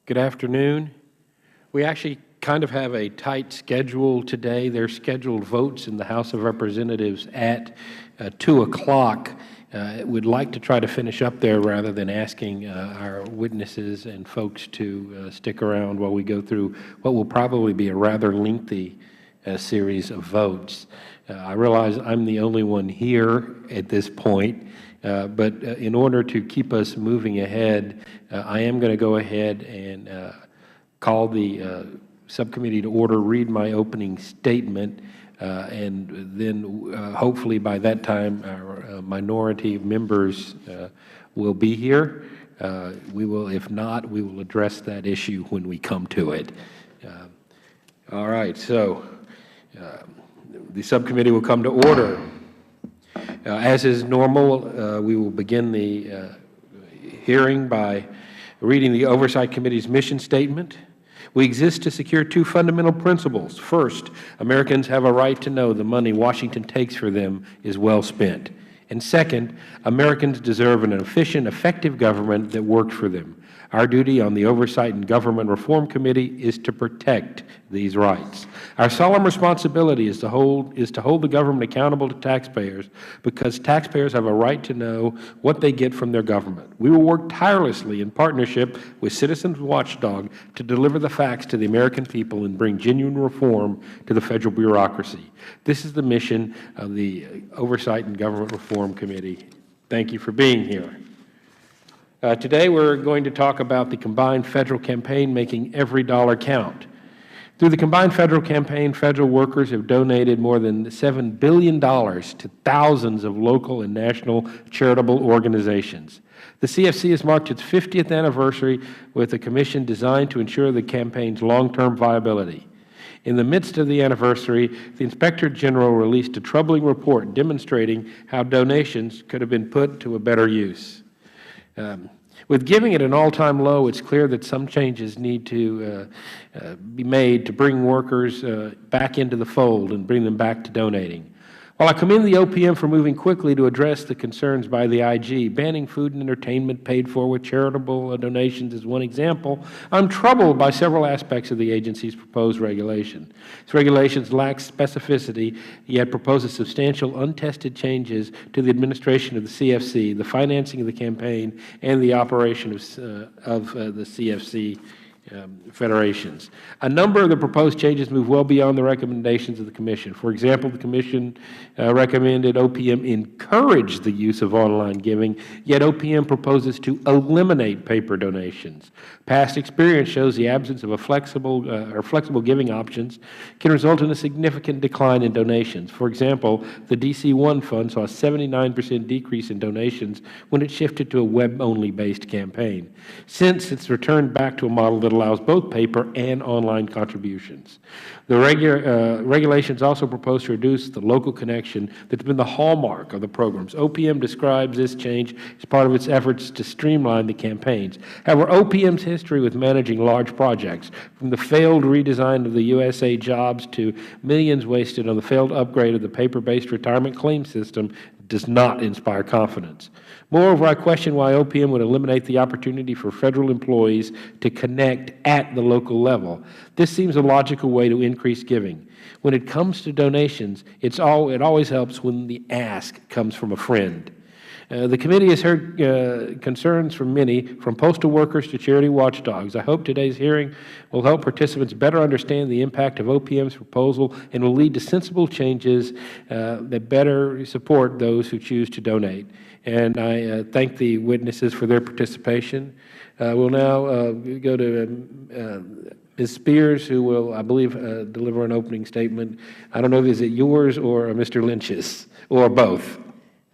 Good afternoon. We actually kind of have a tight schedule today. There are scheduled votes in the House of Representatives at 2 o'clock. We'd like to try to finish up there rather than asking our witnesses and folks to stick around while we go through what will probably be a rather lengthy series of votes. I realize I'm the only one here at this point, but in order to keep us moving ahead, I am going to go ahead and call the subcommittee to order, read my opening statement, and then hopefully by that time our minority members will be here. We will, if not, we will address that issue when we come to it. All right, so the subcommittee will come to order. As is normal, we will begin the hearing by reading the Oversight Committee's mission statement. We exist to secure two fundamental principles. First, Americans have a right to know the money Washington takes for them is well spent. And second, Americans deserve an efficient, effective government that works for them. Our duty on the Oversight and Government Reform Committee is to protect these rights. Our solemn responsibility is to hold the government accountable to taxpayers, because taxpayers have a right to know what they get from their government. We will work tirelessly in partnership with Citizens Watchdog to deliver the facts to the American people and bring genuine reform to the Federal bureaucracy. This is the mission of the Oversight and Government Reform Committee. Thank you for being here. Today we're going to talk about the combined federal campaign making every dollar count. Through the combined federal campaign, federal workers have donated more than $7 billion to thousands of local and national charitable organizations. The CFC has marked its 50th anniversary with a commission designed to ensure the campaign's long-term viability. In the midst of the anniversary, the Inspector General released a troubling report demonstrating how donations could have been put to a better use. With giving at an all-time low, it's clear that some changes need to be made to bring workers back into the fold and bring them back to donating. While I commend the OPM for moving quickly to address the concerns by the IG, banning food and entertainment paid for with charitable donations is one example, I'm troubled by several aspects of the agency's proposed regulation. Its regulations lack specificity, yet proposes substantial untested changes to the administration of the CFC, the financing of the campaign, and the operation of the CFC federations. A number of the proposed changes move well beyond the recommendations of the Commission. For example, the Commission recommended OPM encourage the use of online giving, yet OPM proposes to eliminate paper donations. Past experience shows the absence of a flexible giving options can result in a significant decline in donations. For example, the DC-1 fund saw a 79% decrease in donations when it shifted to a web-only based campaign. Since it's returned back to a model that allows both paper and online contributions. The regulations also propose to reduce the local connection that's been the hallmark of the programs. OPM describes this change as part of its efforts to streamline the campaigns. However, OPM's history with managing large projects, from the failed redesign of the USA Jobs to millions wasted on the failed upgrade of the paper-based retirement claim system, does not inspire confidence. Moreover, I question why OPM would eliminate the opportunity for federal employees to connect at the local level. This seems a logical way to increase giving. When it comes to donations, it always helps when the ask comes from a friend. The committee has heard concerns from many, from postal workers to charity watchdogs. I hope today's hearing will help participants better understand the impact of OPM's proposal and will lead to sensible changes that better support those who choose to donate. And I thank the witnesses for their participation. We'll now go to Ms. Spears, who will, I believe, deliver an opening statement. I don't know, is it yours or Mr. Lynch's, or both?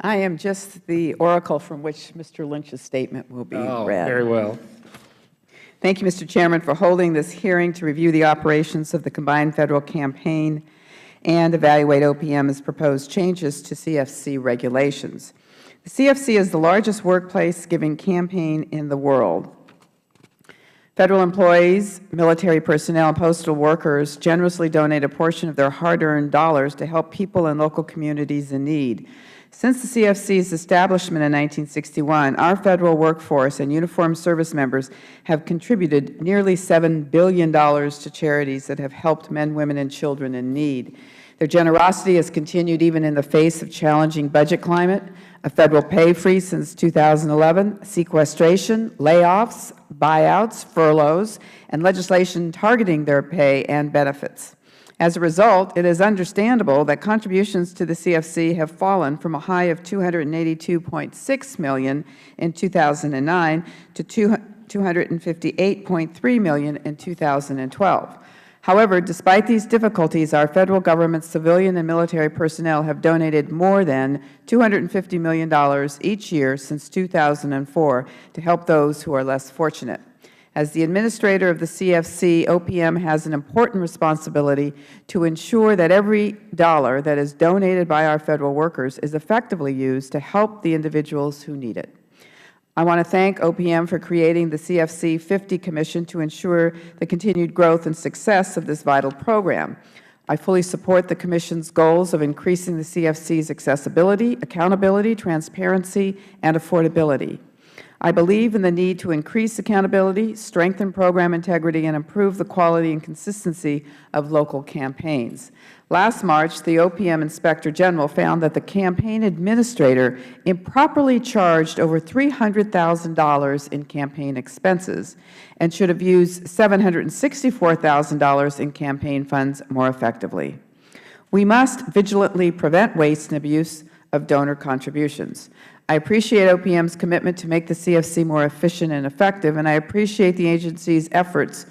I am just the oracle from which Mr. Lynch's statement will be read. Very well. Thank you, Mr. Chairman, for holding this hearing to review the operations of the combined federal campaign and evaluate OPM's proposed changes to CFC regulations. The CFC is the largest workplace giving campaign in the world. Federal employees, military personnel, and postal workers generously donate a portion of their hard-earned dollars to help people in local communities in need. Since the CFC's establishment in 1961, our Federal workforce and uniformed service members have contributed nearly $7 billion to charities that have helped men, women, and children in need. Their generosity has continued even in the face of challenging budget climate, a Federal pay freeze since 2011, sequestration, layoffs, buyouts, furloughs, and legislation targeting their pay and benefits. As a result, it is understandable that contributions to the CFC have fallen from a high of $282.6 million in 2009 to $258.3 million in 2012. However, despite these difficulties, our Federal Government's civilian and military personnel have donated more than $250 million each year since 2004 to help those who are less fortunate. As the Administrator of the CFC, OPM has an important responsibility to ensure that every dollar that is donated by our Federal workers is effectively used to help the individuals who need it. I want to thank OPM for creating the CFC 50 Commission to ensure the continued growth and success of this vital program. I fully support the Commission's goals of increasing the CFC's accessibility, accountability, transparency, and affordability. I believe in the need to increase accountability, strengthen program integrity, and improve the quality and consistency of local campaigns. Last March, the OPM Inspector General found that the campaign administrator improperly charged over $300,000 in campaign expenses and should have used $764,000 in campaign funds more effectively. We must vigilantly prevent waste and abuse of donor contributions. I appreciate OPM's commitment to make the CFC more efficient and effective, and I appreciate the agency's efforts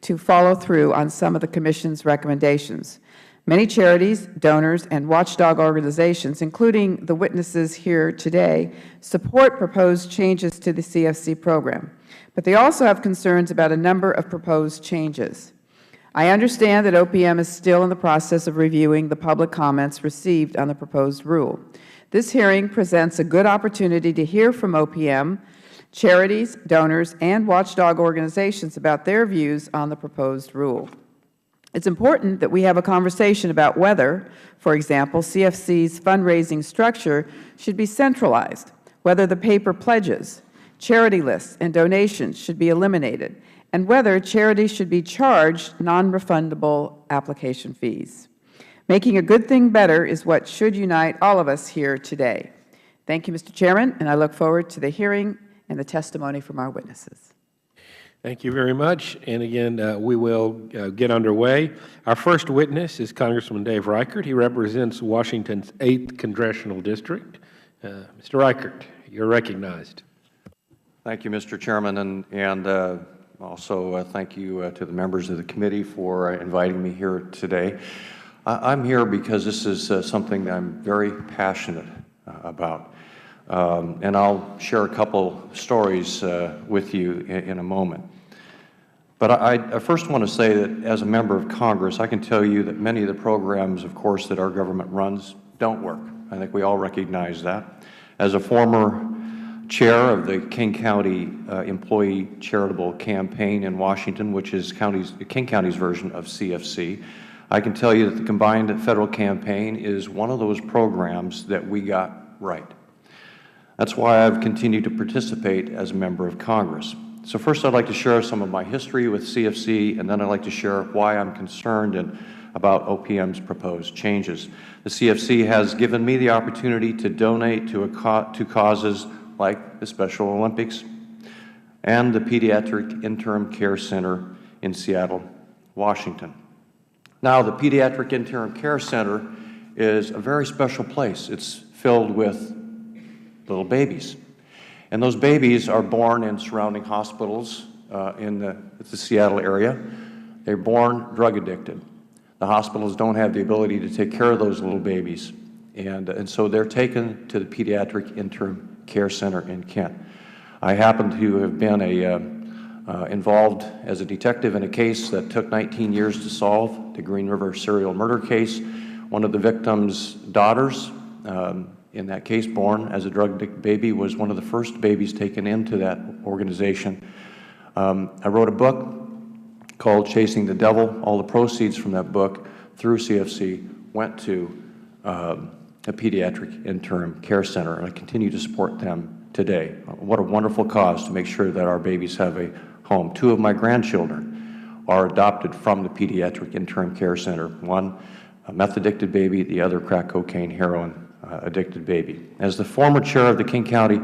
to follow through on some of the Commission's recommendations. Many charities, donors, and watchdog organizations, including the witnesses here today, support proposed changes to the CFC program, but they also have concerns about a number of proposed changes. I understand that OPM is still in the process of reviewing the public comments received on the proposed rule. This hearing presents a good opportunity to hear from OPM, charities, donors, and watchdog organizations about their views on the proposed rule. It is important that we have a conversation about whether, for example, CFC's fundraising structure should be centralized, whether the paper pledges, charity lists, and donations should be eliminated, and whether charities should be charged non-refundable application fees. Making a good thing better is what should unite all of us here today. Thank you, Mr. Chairman, and I look forward to the hearing and the testimony from our witnesses. Thank you very much. And again, we will get underway. Our first witness is Congressman Dave Reichert. He represents Washington's 8th Congressional District. Mr. Reichert, you are recognized. Thank you, Mr. Chairman, and also thank you to the members of the committee for inviting me here today. I'm here because this is something that I'm very passionate about, and I'll share a couple stories with you in a moment. But I first want to say that as a member of Congress, I can tell you that many of the programs, of course, that our government runs don't work. I think we all recognize that. As a former chair of the King County Employee Charitable Campaign in Washington, which is King County's version of CFC, I can tell you that the Combined Federal Campaign is one of those programs that we got right. That's why I've continued to participate as a member of Congress. So first I'd like to share some of my history with CFC, and then I'd like to share why I'm concerned about OPM's proposed changes. The CFC has given me the opportunity to donate to causes like the Special Olympics and the Pediatric Interim Care Center in Seattle, Washington. Now, the Pediatric Interim Care Center is a very special place. It's filled with little babies. And those babies are born in surrounding hospitals in the Seattle area. They're born drug addicted. The hospitals don't have the ability to take care of those little babies. And so they're taken to the Pediatric Interim Care Center in Kent. I happen to have been involved as a detective in a case that took 19 years to solve, the Green River serial murder case. One of the victim's daughters in that case, born as a drug addicted baby, was one of the first babies taken into that organization. I wrote a book called Chasing the Devil. All the proceeds from that book through CFC went to a pediatric interim care center, and I continue to support them today. What a wonderful cause to make sure that our babies have a home. 2 of my grandchildren are adopted from the pediatric interim care center. One, a meth-addicted baby, the other crack cocaine, heroin addicted baby. As the former chair of the King County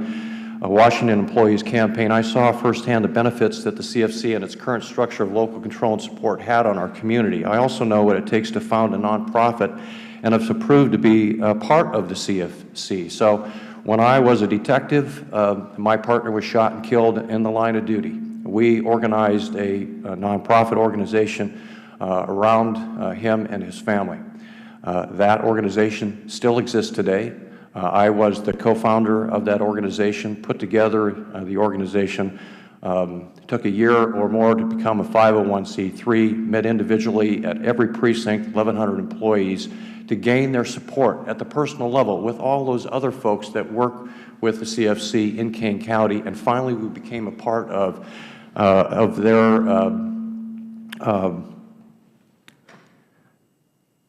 Washington Employees Campaign, I saw firsthand the benefits that the CFC and its current structure of local control and support had on our community. I also know what it takes to found a nonprofit and have proved to be a part of the CFC. So when I was a detective, my partner was shot and killed in the line of duty. We organized a nonprofit organization around him and his family. That organization still exists today. I was the co-founder of that organization, put together the organization. Took a year or more to become a 501c3, met individually at every precinct, 1,100 employees, to gain their support at the personal level with all those other folks that work with the CFC in Kane County. And finally, we became a part of their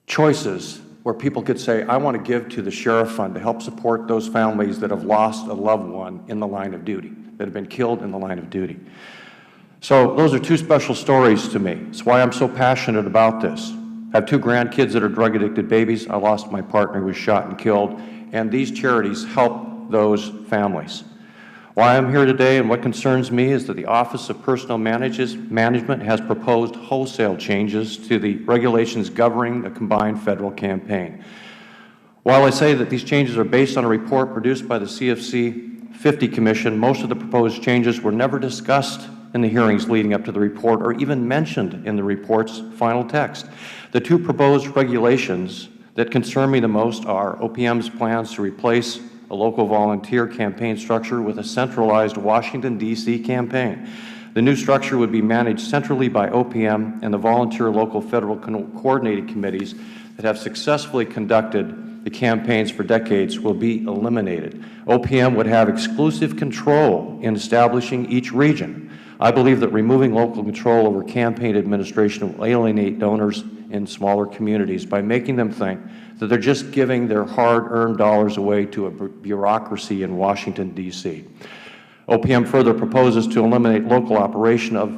choices, where people could say, I want to give to the Sheriff Fund to help support those families that have lost a loved one in the line of duty, that have been killed in the line of duty. So those are 2 special stories to me. It's why I'm so passionate about this. I have 2 grandkids that are drug-addicted babies. I lost my partner who was shot and killed, and these charities help those families. Why I'm here today and what concerns me is that the Office of Personnel Management has proposed wholesale changes to the regulations governing the combined federal campaign. While I say that these changes are based on a report produced by the CFC 50 Commission, most of the proposed changes were never discussed in the hearings leading up to the report or even mentioned in the report's final text. The 2 proposed regulations that concern me the most are OPM's plans to replace a local volunteer campaign structure with a centralized Washington, D.C. campaign. The new structure would be managed centrally by OPM, and the volunteer local federal coordinating committees that have successfully conducted the campaigns for decades will be eliminated. OPM would have exclusive control in establishing each region. I believe that removing local control over campaign administration will alienate donors in smaller communities by making them think that they're just giving their hard-earned dollars away to a bureaucracy in Washington, D.C. OPM further proposes to eliminate local operation of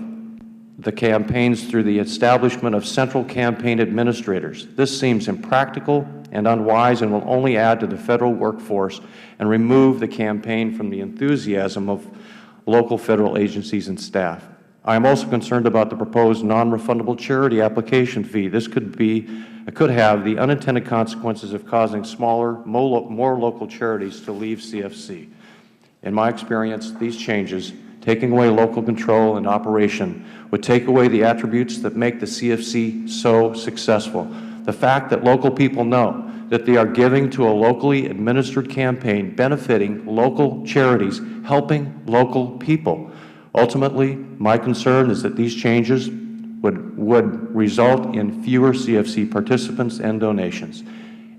the campaigns through the establishment of central campaign administrators. This seems impractical and unwise and will only add to the federal workforce and remove the campaign from the enthusiasm of local federal agencies and staff. I am also concerned about the proposed non-refundable charity application fee. This could have the unintended consequences of causing smaller, more local charities to leave CFC. In my experience, these changes, taking away local control and operation, would take away the attributes that make the CFC so successful. The fact that local people know that they are giving to a locally administered campaign, benefiting local charities, helping local people. Ultimately, my concern is that these changes would result in fewer CFC participants and donations.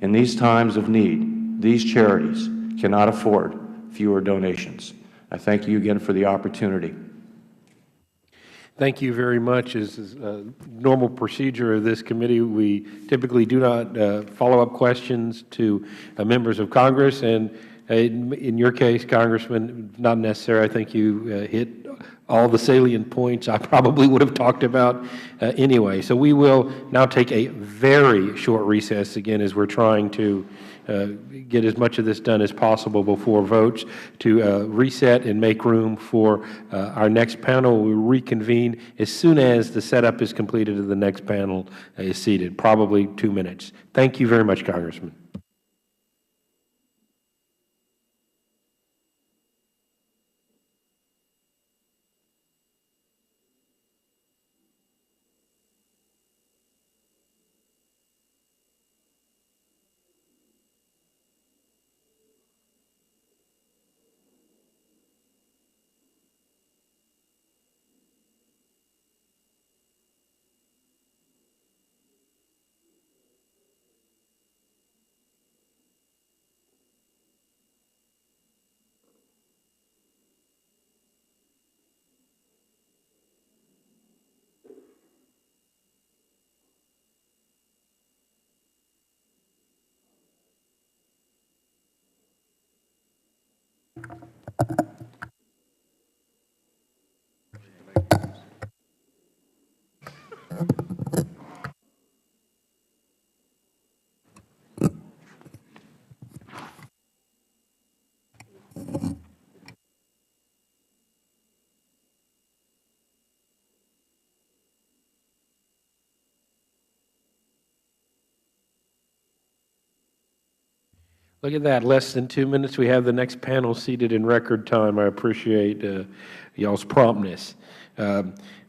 In these times of need, these charities cannot afford fewer donations. I thank you again for the opportunity. Thank you very much. As is a normal procedure of this committee, we typically do not follow up questions to members of Congress, and in your case, Congressman, not necessary. I think you hit all the salient points I probably would have talked about anyway. So we will now take a very short recess again as we're trying to get as much of this done as possible before votes to reset and make room for our next panel. We'll reconvene as soon as the setup is completed and the next panel is seated, probably 2 minutes. Thank you very much, Congressman. Look at that, less than 2 minutes. We have the next panel seated in record time. I appreciate y'all's promptness.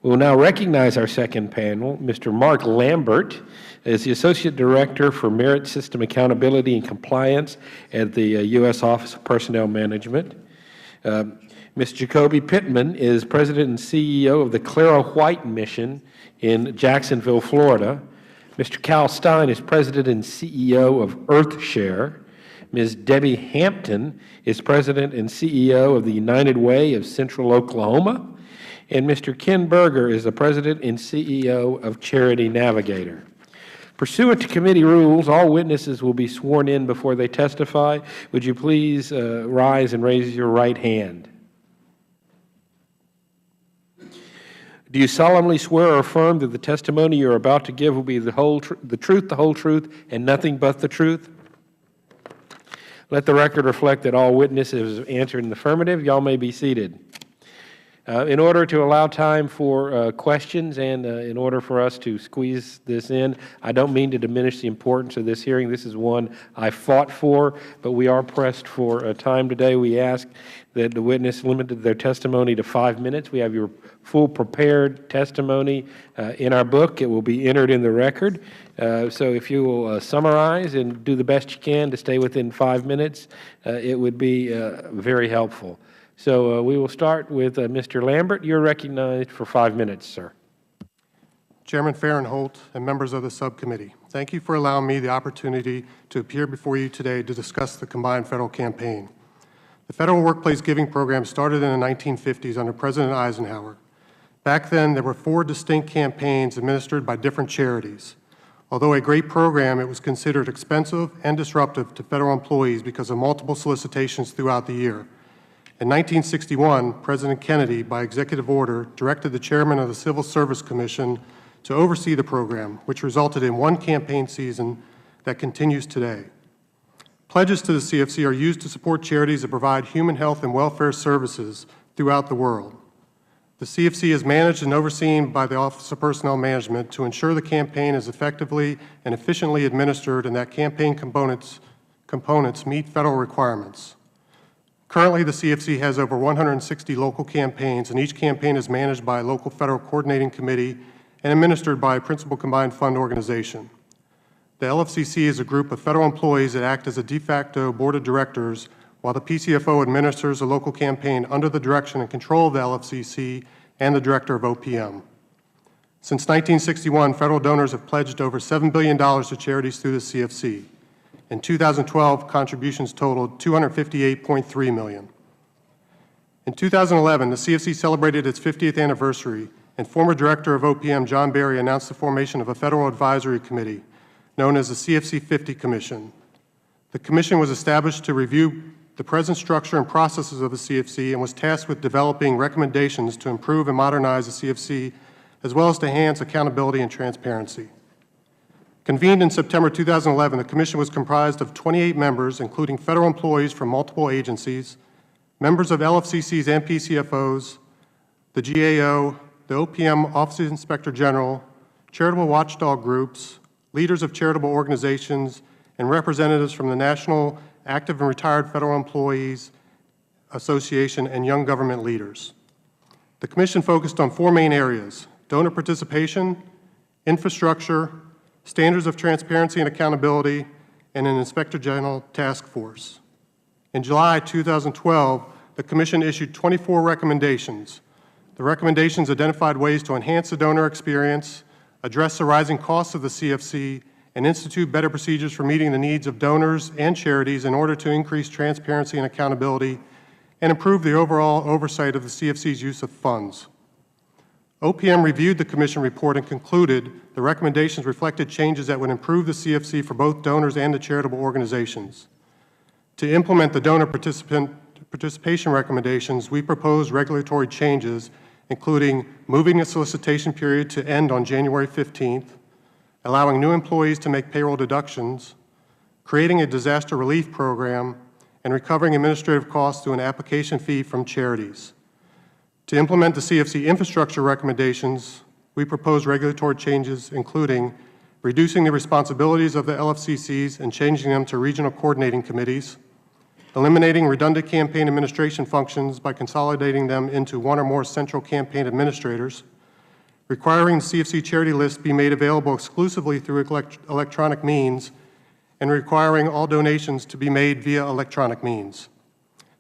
We will now recognize our second panel. Mr. Mark Lambert is the Associate Director for Merit System Accountability and Compliance at the U.S. Office of Personnel Management. Ms. Jacoby Pittman is President and CEO of the Clara White Mission in Jacksonville, Florida. Mr. Cal Stein is President and CEO of EarthShare. Ms. Debbie Hampton is President and CEO of the United Way of Central Oklahoma. And Mr. Ken Berger is the President and CEO of Charity Navigator. Pursuant to committee rules, all witnesses will be sworn in before they testify. Would you please rise and raise your right hand? Do you solemnly swear or affirm that the testimony you are about to give will be the truth, the whole truth, and nothing but the truth? Let the record reflect that all witnesses have answered in the affirmative. Y'all may be seated. In order to allow time for questions and in order for us to squeeze this in, I don't mean to diminish the importance of this hearing. This is one I fought for, but we are pressed for time today. We ask that the witness limited their testimony to 5 minutes. We have your full prepared testimony in our book. It will be entered in the record. So if you will summarize and do the best you can to stay within 5 minutes, it would be very helpful. So we will start with Mr. Lambert. You're recognized for 5 minutes, sir. Chairman Farenthold and members of the subcommittee, thank you for allowing me the opportunity to appear before you today to discuss the Combined Federal Campaign. The Federal Workplace Giving Program started in the 1950s under President Eisenhower. Back then, there were 4 distinct campaigns administered by different charities. Although a great program, it was considered expensive and disruptive to Federal employees because of multiple solicitations throughout the year. In 1961, President Kennedy, by executive order, directed the chairman of the Civil Service Commission to oversee the program, which resulted in 1 campaign season that continues today. Pledges to the CFC are used to support charities that provide human health and welfare services throughout the world. The CFC is managed and overseen by the Office of Personnel Management to ensure the campaign is effectively and efficiently administered and that campaign components meet Federal requirements. Currently, the CFC has over 160 local campaigns, and each campaign is managed by a local Federal Coordinating Committee and administered by a Principal Combined Fund organization. The LFCC is a group of Federal employees that act as a de facto board of directors, while the PCFO administers a local campaign under the direction and control of the LFCC and the Director of OPM. Since 1961, Federal donors have pledged over $7 billion to charities through the CFC. In 2012, contributions totaled $258.3 million. In 2011, the CFC celebrated its 50th anniversary, and former Director of OPM John Berry announced the formation of a Federal Advisory Committee, known as the CFC 50 Commission. The Commission was established to review the present structure and processes of the CFC and was tasked with developing recommendations to improve and modernize the CFC, as well as to enhance accountability and transparency. Convened in September 2011, the Commission was comprised of 28 members, including Federal employees from multiple agencies, members of LFCCs and PCFOs, the GAO, the OPM Office of the Inspector General, charitable watchdog groups, leaders of charitable organizations, and representatives from the National Active and Retired Federal Employees Association and young government leaders. The Commission focused on 4 main areas: donor participation, infrastructure, standards of transparency and accountability, and an Inspector General task force. In July 2012, the Commission issued 24 recommendations. The recommendations identified ways to enhance the donor experience, address the rising costs of the CFC, and institute better procedures for meeting the needs of donors and charities in order to increase transparency and accountability and improve the overall oversight of the CFC's use of funds. OPM reviewed the Commission report and concluded the recommendations reflected changes that would improve the CFC for both donors and the charitable organizations. To implement the donor participation recommendations, we proposed regulatory changes including moving the solicitation period to end on January 15th, allowing new employees to make payroll deductions, creating a disaster relief program, and recovering administrative costs through an application fee from charities. To implement the CFC infrastructure recommendations, we propose regulatory changes including reducing the responsibilities of the LFCCs and changing them to regional coordinating committees, eliminating redundant campaign administration functions by consolidating them into one or more central campaign administrators, requiring the CFC charity list be made available exclusively through electronic means, and requiring all donations to be made via electronic means.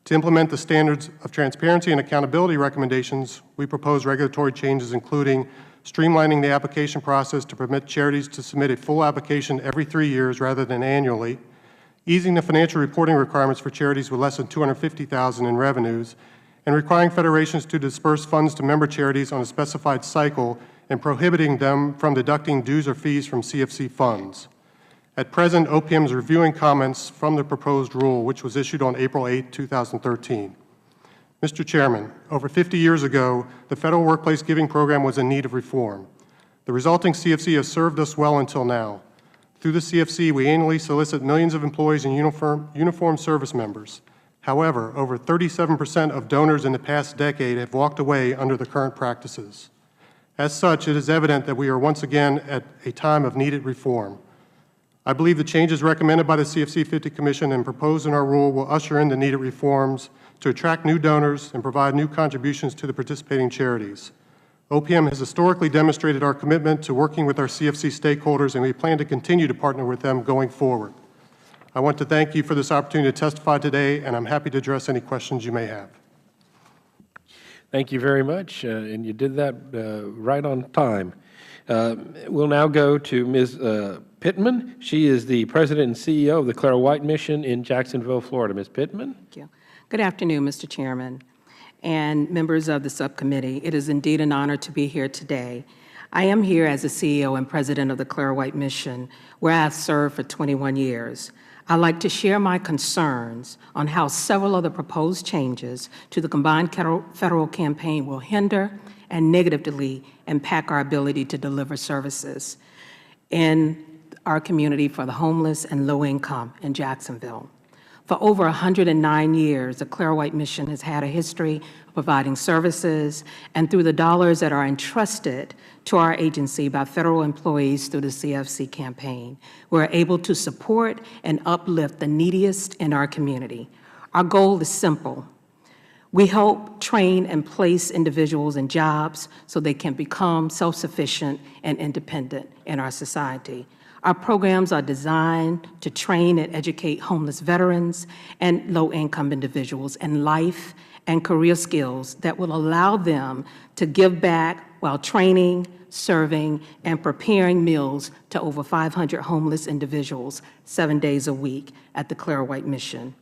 To implement the standards of transparency and accountability recommendations, we propose regulatory changes including streamlining the application process to permit charities to submit a full application every 3 years rather than annually, easing the financial reporting requirements for charities with less than $250,000 in revenues, and requiring federations to disperse funds to member charities on a specified cycle and prohibiting them from deducting dues or fees from CFC funds. At present, OPM is reviewing comments from the proposed rule, which was issued on April 8, 2013. Mr. Chairman, over 50 years ago, the Federal Workplace Giving Program was in need of reform. The resulting CFC has served us well until now. Through the CFC, we annually solicit millions of employees and uniformed service members. However, over 37% of donors in the past decade have walked away under the current practices. As such, it is evident that we are once again at a time of needed reform. I believe the changes recommended by the CFC 50 Commission and proposed in our rule will usher in the needed reforms to attract new donors and provide new contributions to the participating charities. OPM has historically demonstrated our commitment to working with our CFC stakeholders, and we plan to continue to partner with them going forward. I want to thank you for this opportunity to testify today, and I'm happy to address any questions you may have. Thank you very much, and you did that right on time. We'll now go to Ms. Pittman. She is the President and CEO of the Clara White Mission in Jacksonville, Florida. Ms. Pittman? Thank you. Good afternoon, Mr. Chairman and members of the subcommittee. It is indeed an honor to be here today. I am here as the CEO and President of the Clara White Mission, where I have served for 21 years. I'd like to share my concerns on how several of the proposed changes to the combined federal campaign will hinder and negatively impact our ability to deliver services in our community for the homeless and low income in Jacksonville. For over 109 years, the Clara White Mission has had a history of providing services, and through the dollars that are entrusted to our agency by federal employees through the CFC campaign, we're able to support and uplift the neediest in our community. Our goal is simple. We help train and place individuals in jobs so they can become self-sufficient and independent in our society. Our programs are designed to train and educate homeless veterans and low-income individuals in life and career skills that will allow them to give back while training, serving, and preparing meals to over 500 homeless individuals 7 days a week at the Clara White Mission.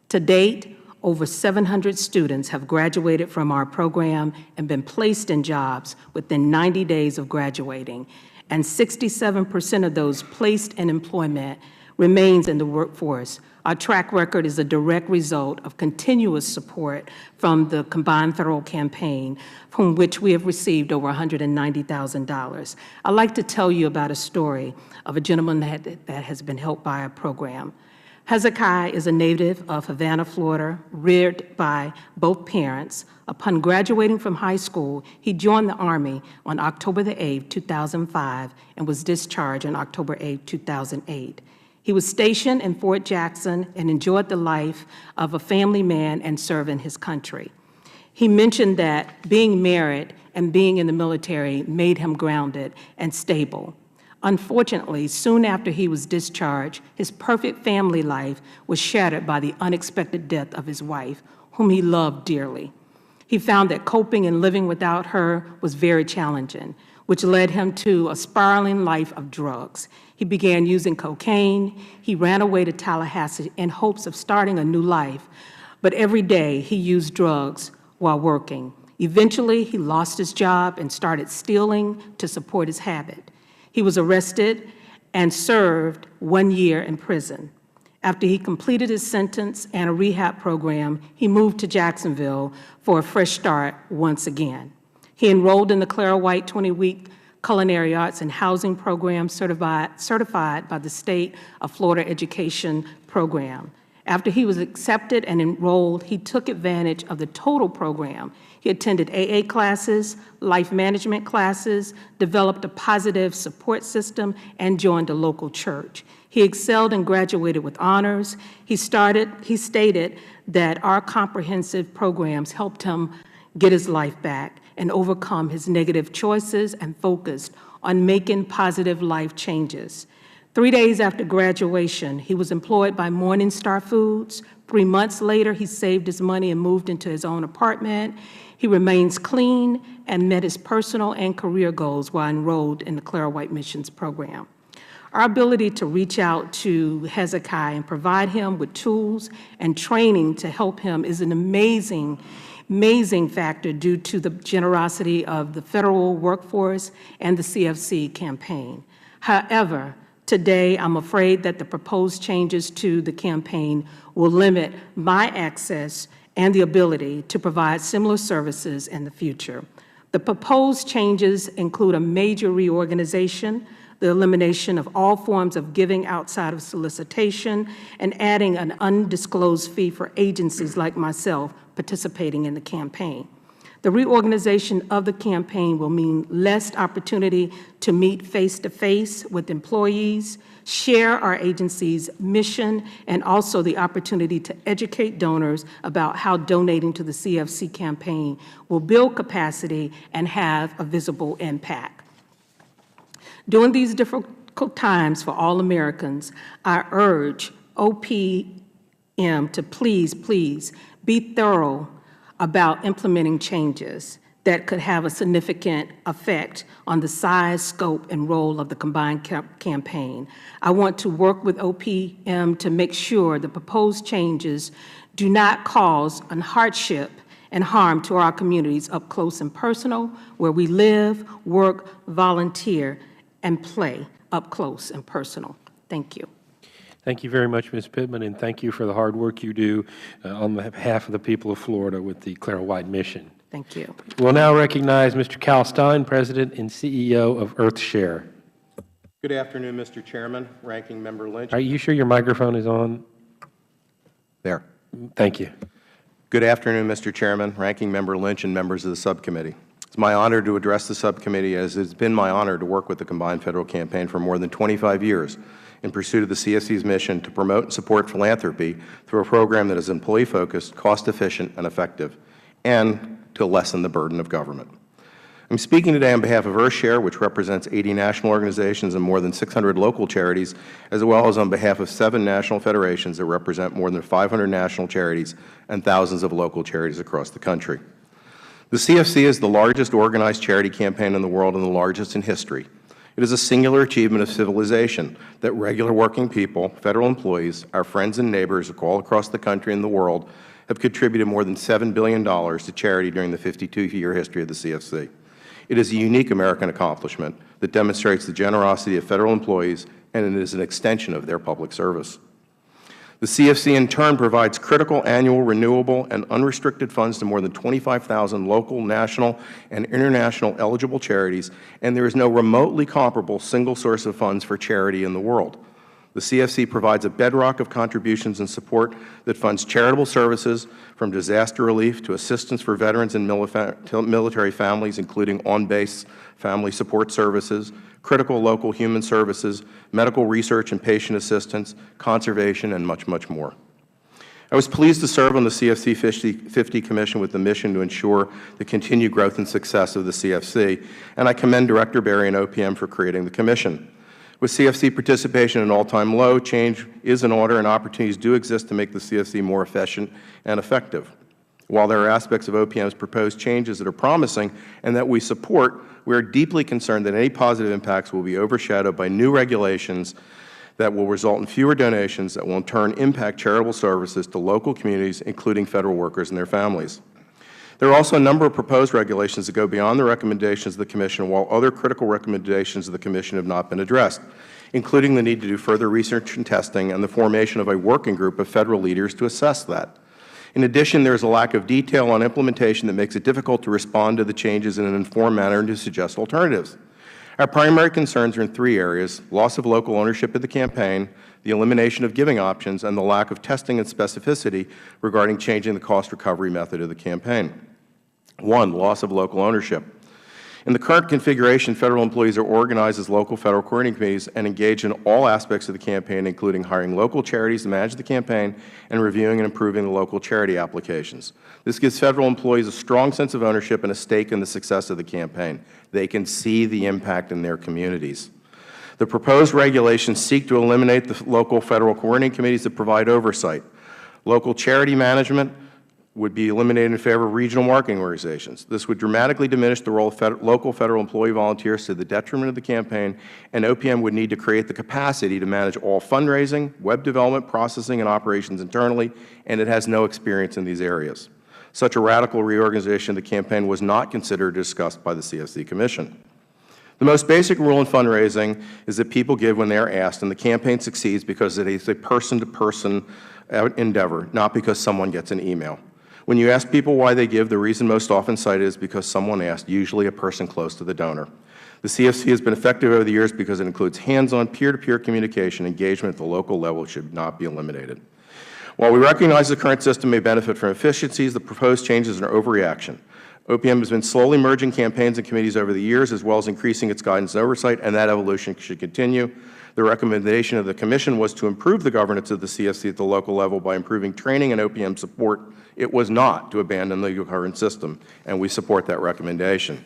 To date, over 700 students have graduated from our program and been placed in jobs within 90 days of graduating, and 67% of those placed in employment remains in the workforce. Our track record is a direct result of continuous support from the combined federal campaign, from which we have received over $190,000. I'd like to tell you about a story of a gentleman that has been helped by our program. Hezekiah is a native of Havana, Florida, reared by both parents. Upon graduating from high school, he joined the Army on October 8, 2005, and was discharged on October 8, 2008. He was stationed in Fort Jackson and enjoyed the life of a family man and serving his country. He mentioned that being married and being in the military made him grounded and stable. Unfortunately, soon after he was discharged, his perfect family life was shattered by the unexpected death of his wife, whom he loved dearly. He found that coping and living without her was very challenging, which led him to a spiraling life of drugs. He began using cocaine. He ran away to Tallahassee in hopes of starting a new life, but every day he used drugs while working. Eventually, he lost his job and started stealing to support his habit. He was arrested and served 1 year in prison. After he completed his sentence and a rehab program, he moved to Jacksonville for a fresh start once again. He enrolled in the Clara White 20-week Culinary Arts and Housing Program certified by the State of Florida Education Program. After he was accepted and enrolled, he took advantage of the total program. He attended AA classes, life management classes, developed a positive support system, and joined a local church. He excelled and graduated with honors. He stated that our comprehensive programs helped him get his life back and overcome his negative choices and focused on making positive life changes. 3 days after graduation, he was employed by Morningstar Foods. 3 months later, he saved his money and moved into his own apartment. He remains clean and met his personal and career goals while enrolled in the Clara White Missions program. Our ability to reach out to Hezekiah and provide him with tools and training to help him is an amazing factor due to the generosity of the federal workforce and the CFC campaign. However, today I'm afraid that the proposed changes to the campaign will limit my access and the ability to provide similar services in the future. The proposed changes include a major reorganization, the elimination of all forms of giving outside of solicitation, and adding an undisclosed fee for agencies like myself participating in the campaign. The reorganization of the campaign will mean less opportunity to meet face-to-face with employees, share our agency's mission, and also the opportunity to educate donors about how donating to the CFC campaign will build capacity and have a visible impact. During these difficult times for all Americans, I urge OPM to please be thorough about implementing changes that could have a significant effect on the size, scope, and role of the combined campaign. I want to work with OPM to make sure the proposed changes do not cause a hardship and harm to our communities up close and personal, where we live, work, volunteer, and play up close and personal. Thank you. Thank you very much, Ms. Pittman, and thank you for the hard work you do on behalf of the people of Florida with the Clara White Mission. Thank you. We'll now recognize Mr. Cal Stein, President and CEO of EarthShare. Good afternoon, Mr. Chairman, Ranking Member Lynch. Are you sure your microphone is on? There. Thank you. Good afternoon, Mr. Chairman, Ranking Member Lynch, and members of the subcommittee. It's my honor to address the subcommittee, as it's been my honor to work with the Combined Federal Campaign for more than 25 years in pursuit of the CFC's mission to promote and support philanthropy through a program that is employee-focused, cost-efficient, and effective, and to lessen the burden of government. I'm speaking today on behalf of EarthShare, which represents 80 national organizations and more than 600 local charities, as well as on behalf of 7 national federations that represent more than 500 national charities and thousands of local charities across the country. The CFC is the largest organized charity campaign in the world and the largest in history. It is a singular achievement of civilization that regular working people, Federal employees, our friends and neighbors all across the country and the world have contributed more than $7 billion to charity during the 52-year history of the CFC. It is a unique American accomplishment that demonstrates the generosity of Federal employees, and it is an extension of their public service. The CFC, in turn, provides critical annual renewable and unrestricted funds to more than 25,000 local, national, and international eligible charities, and there is no remotely comparable single source of funds for charity in the world. The CFC provides a bedrock of contributions and support that funds charitable services from disaster relief to assistance for veterans and military families, including on-base family support services, critical local human services, medical research and patient assistance, conservation, and much, much more. I was pleased to serve on the CFC 50 Commission with the mission to ensure the continued growth and success of the CFC, and I commend Director Berry and OPM for creating the Commission. With CFC participation at an all-time low, change is in order and opportunities do exist to make the CFC more efficient and effective. While there are aspects of OPM's proposed changes that are promising and that we support, we are deeply concerned that any positive impacts will be overshadowed by new regulations that will result in fewer donations that will in turn impact charitable services to local communities, including Federal workers and their families. There are also a number of proposed regulations that go beyond the recommendations of the Commission, while other critical recommendations of the Commission have not been addressed, including the need to do further research and testing and the formation of a working group of Federal leaders to assess that. In addition, there is a lack of detail on implementation that makes it difficult to respond to the changes in an informed manner and to suggest alternatives. Our primary concerns are in three areas: loss of local ownership of the campaign, the elimination of giving options, and the lack of testing and specificity regarding changing the cost recovery method of the campaign. 1, loss of local ownership. In the current configuration, Federal employees are organized as local Federal coordinating committees and engage in all aspects of the campaign, including hiring local charities to manage the campaign and reviewing and improving the local charity applications. This gives Federal employees a strong sense of ownership and a stake in the success of the campaign. They can see the impact in their communities. The proposed regulations seek to eliminate the local Federal coordinating committees that provide oversight. Local charity management would be eliminated in favor of regional marketing organizations. This would dramatically diminish the role of local Federal employee volunteers to the detriment of the campaign, and OPM would need to create the capacity to manage all fundraising, web development, processing, and operations internally, and it has no experience in these areas. Such a radical reorganization of the campaign was not considered or discussed by the CFC Commission. The most basic rule in fundraising is that people give when they are asked, and the campaign succeeds because it is a person-to-person endeavor, not because someone gets an email. When you ask people why they give, the reason most often cited is because someone asked, usually a person close to the donor. The CFC has been effective over the years because it includes hands-on, peer-to-peer communication. Engagement at the local level should not be eliminated. While we recognize the current system may benefit from efficiencies, the proposed changes are an overreaction. OPM has been slowly merging campaigns and committees over the years, as well as increasing its guidance and oversight, and that evolution should continue. The recommendation of the Commission was to improve the governance of the CFC at the local level by improving training and OPM support. It was not to abandon the current system, and we support that recommendation.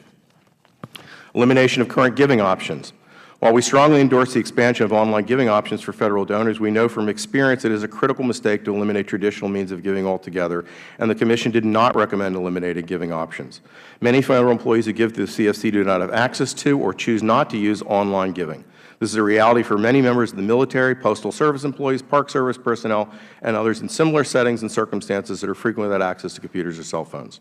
Elimination of current giving options. While we strongly endorse the expansion of online giving options for Federal donors, we know from experience it is a critical mistake to eliminate traditional means of giving altogether, and the Commission did not recommend eliminating giving options. Many Federal employees who give to the CFC do not have access to or choose not to use online giving. This is a reality for many members of the military, postal service employees, park service personnel, and others in similar settings and circumstances that are frequently without access to computers or cell phones.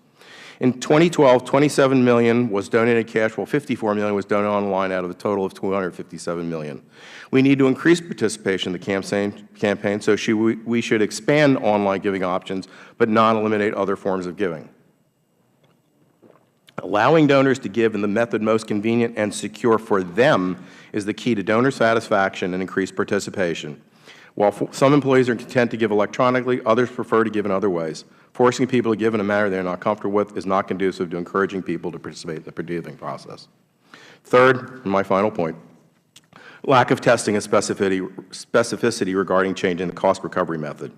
In 2012, $27 million was donated cash, while $54 million was donated online out of a total of $257 million. We need to increase participation in the campaign, so we should expand online giving options, but not eliminate other forms of giving. Allowing donors to give in the method most convenient and secure for them is the key to donor satisfaction and increased participation. While some employees are content to give electronically, others prefer to give in other ways. Forcing people to give in a manner they are not comfortable with is not conducive to encouraging people to participate in the giving process. Third, and my final point, lack of testing and specificity regarding changing the cost recovery method.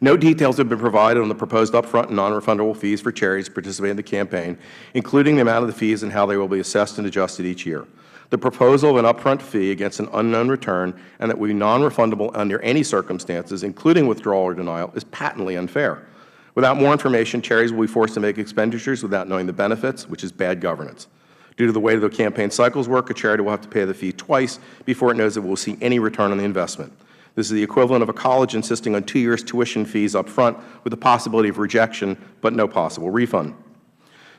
No details have been provided on the proposed upfront and non-refundable fees for charities to participate in the campaign, including the amount of the fees and how they will be assessed and adjusted each year. The proposal of an upfront fee against an unknown return and that will be non-refundable under any circumstances, including withdrawal or denial, is patently unfair. Without more information, charities will be forced to make expenditures without knowing the benefits, which is bad governance. Due to the way the campaign cycles work, a charity will have to pay the fee twice before it knows it will see any return on the investment. This is the equivalent of a college insisting on 2 years' tuition fees up front with the possibility of rejection, but no possible refund.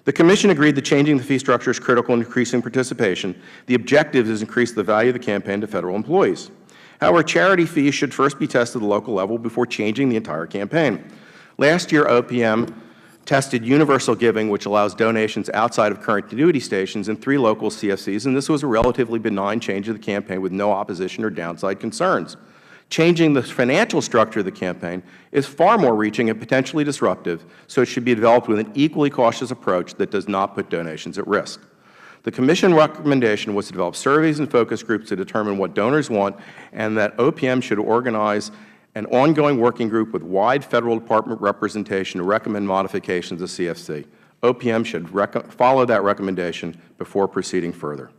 The Commission agreed that changing the fee structure is critical in increasing participation. The objective is to increase the value of the campaign to Federal employees. However, charity fees should first be tested at the local level before changing the entire campaign. Last year, OPM tested universal giving, which allows donations outside of current duty stations in 3 local CFCs, and this was a relatively benign change of the campaign with no opposition or downside concerns. Changing the financial structure of the campaign is far more reaching and potentially disruptive, so it should be developed with an equally cautious approach that does not put donations at risk. The Commission recommendation was to develop surveys and focus groups to determine what donors want, and that OPM should organize an ongoing working group with wide Federal Department representation to recommend modifications of CFC. OPM should follow that recommendation before proceeding further.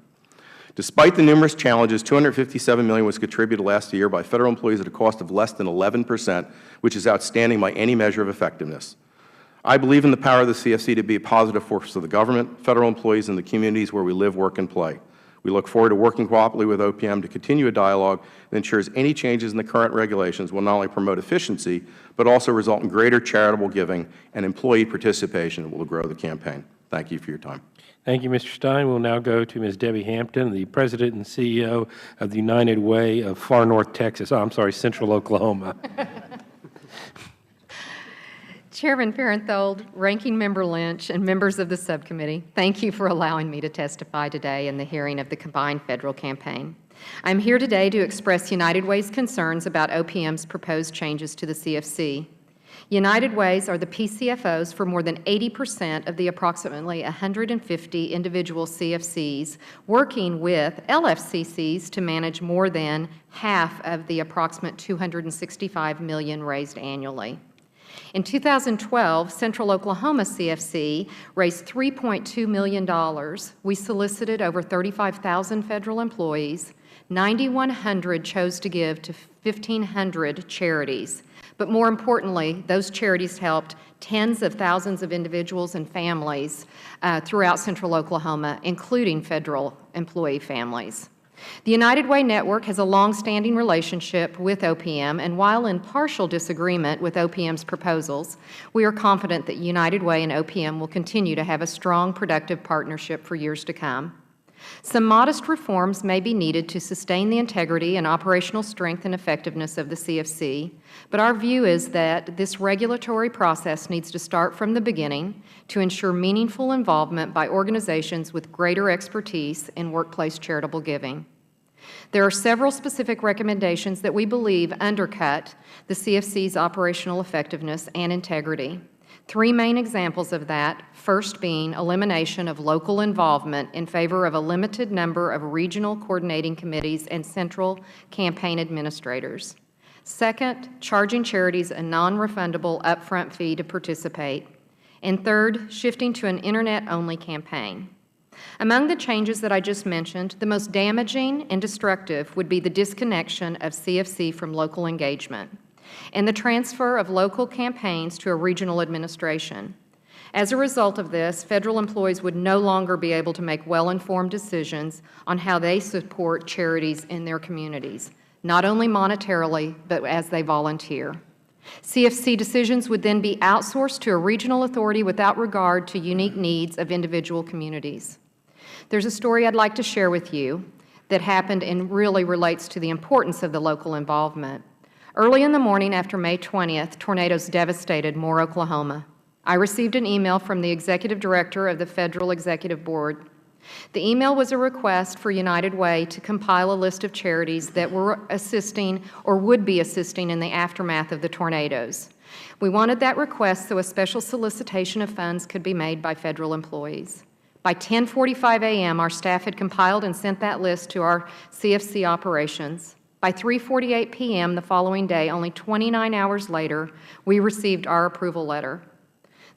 Despite the numerous challenges, $257 million was contributed last year by Federal employees at a cost of less than 11%, which is outstanding by any measure of effectiveness. I believe in the power of the CFC to be a positive force for the government, Federal employees, and the communities where we live, work, and play. We look forward to working cooperatively with OPM to continue a dialogue that ensures any changes in the current regulations will not only promote efficiency, but also result in greater charitable giving and employee participation that will grow the campaign. Thank you for your time. Thank you, Mr. Stein. We'll now go to Ms. Debbie Hampton, the President and CEO of the United Way of Far North Texas. Oh, I'm sorry, Central Oklahoma. Chairman Farenthold, Ranking Member Lynch, and members of the subcommittee, thank you for allowing me to testify today in the hearing of the combined federal campaign. I'm here today to express United Way's concerns about OPM's proposed changes to the CFC. United Ways are the PCFOs for more than 80% of the approximately 150 individual CFCs, working with LFCCs to manage more than half of the approximate $265 million raised annually. In 2012, Central Oklahoma CFC raised $3.2 million. We solicited over 35,000 federal employees. 9,100 chose to give to 1,500 charities. But more importantly, those charities helped tens of thousands of individuals and families throughout Central Oklahoma, including federal employee families. The United Way Network has a long-standing relationship with OPM, and while in partial disagreement with OPM's proposals, we are confident that United Way and OPM will continue to have a strong, productive partnership for years to come. Some modest reforms may be needed to sustain the integrity and operational strength and effectiveness of the CFC, but our view is that this regulatory process needs to start from the beginning to ensure meaningful involvement by organizations with greater expertise in workplace charitable giving. There are several specific recommendations that we believe undercut the CFC's operational effectiveness and integrity. Three main examples of that, first being elimination of local involvement in favor of a limited number of regional coordinating committees and central campaign administrators. Second, charging charities a non-refundable upfront fee to participate. And third, shifting to an Internet-only campaign. Among the changes that I just mentioned, the most damaging and destructive would be the disconnection of CFC from local engagement and the transfer of local campaigns to a regional administration. As a result of this, federal employees would no longer be able to make well-informed decisions on how they support charities in their communities, not only monetarily, but as they volunteer. CFC decisions would then be outsourced to a regional authority without regard to unique needs of individual communities. There's a story I'd like to share with you that happened and really relates to the importance of the local involvement. Early in the morning after May 20th, tornadoes devastated Moore, Oklahoma. I received an email from the Executive Director of the Federal Executive Board. The email was a request for United Way to compile a list of charities that were assisting or would be assisting in the aftermath of the tornadoes. We wanted that request so a special solicitation of funds could be made by federal employees. By 10:45 a.m., our staff had compiled and sent that list to our CFC operations. By 3:48 p.m. the following day, only 29 hours later, we received our approval letter.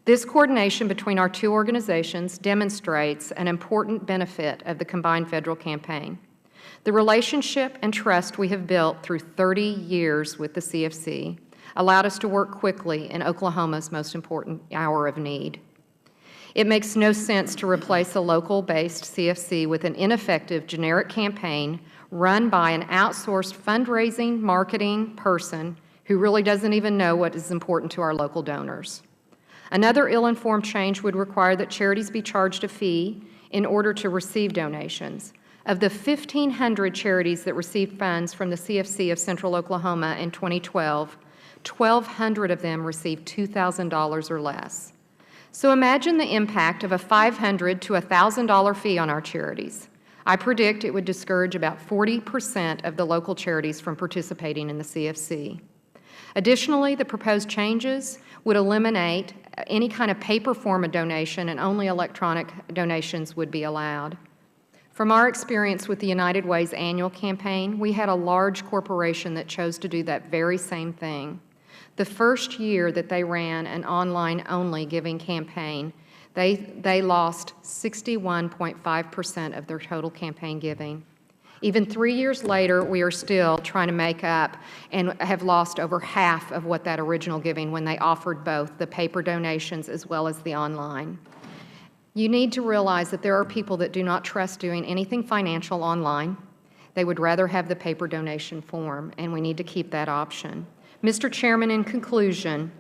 This coordination between our two organizations demonstrates an important benefit of the combined federal campaign. The relationship and trust we have built through 30 years with the CFC allowed us to work quickly in Oklahoma's most important hour of need. It makes no sense to replace a local-based CFC with an ineffective generic campaign run by an outsourced fundraising marketing person who really doesn't even know what is important to our local donors. Another ill-informed change would require that charities be charged a fee in order to receive donations. Of the 1,500 charities that received funds from the CFC of Central Oklahoma in 2012, 1,200 of them received $2,000 or less. So imagine the impact of a $500 to $1,000 fee on our charities. I predict it would discourage about 40% of the local charities from participating in the CFC. Additionally, the proposed changes would eliminate any kind of paper form of donation, and only electronic donations would be allowed. From our experience with the United Way's annual campaign, we had a large corporation that chose to do that very same thing. The first year that they ran an online-only giving campaign, they lost 61.5% of their total campaign giving. Even 3 years later, we are still trying to make up and have lost over half of what that original giving when they offered both the paper donations as well as the online. You need to realize that there are people that do not trust doing anything financial online. They would rather have the paper donation form, and we need to keep that option. Mr. Chairman, in conclusion,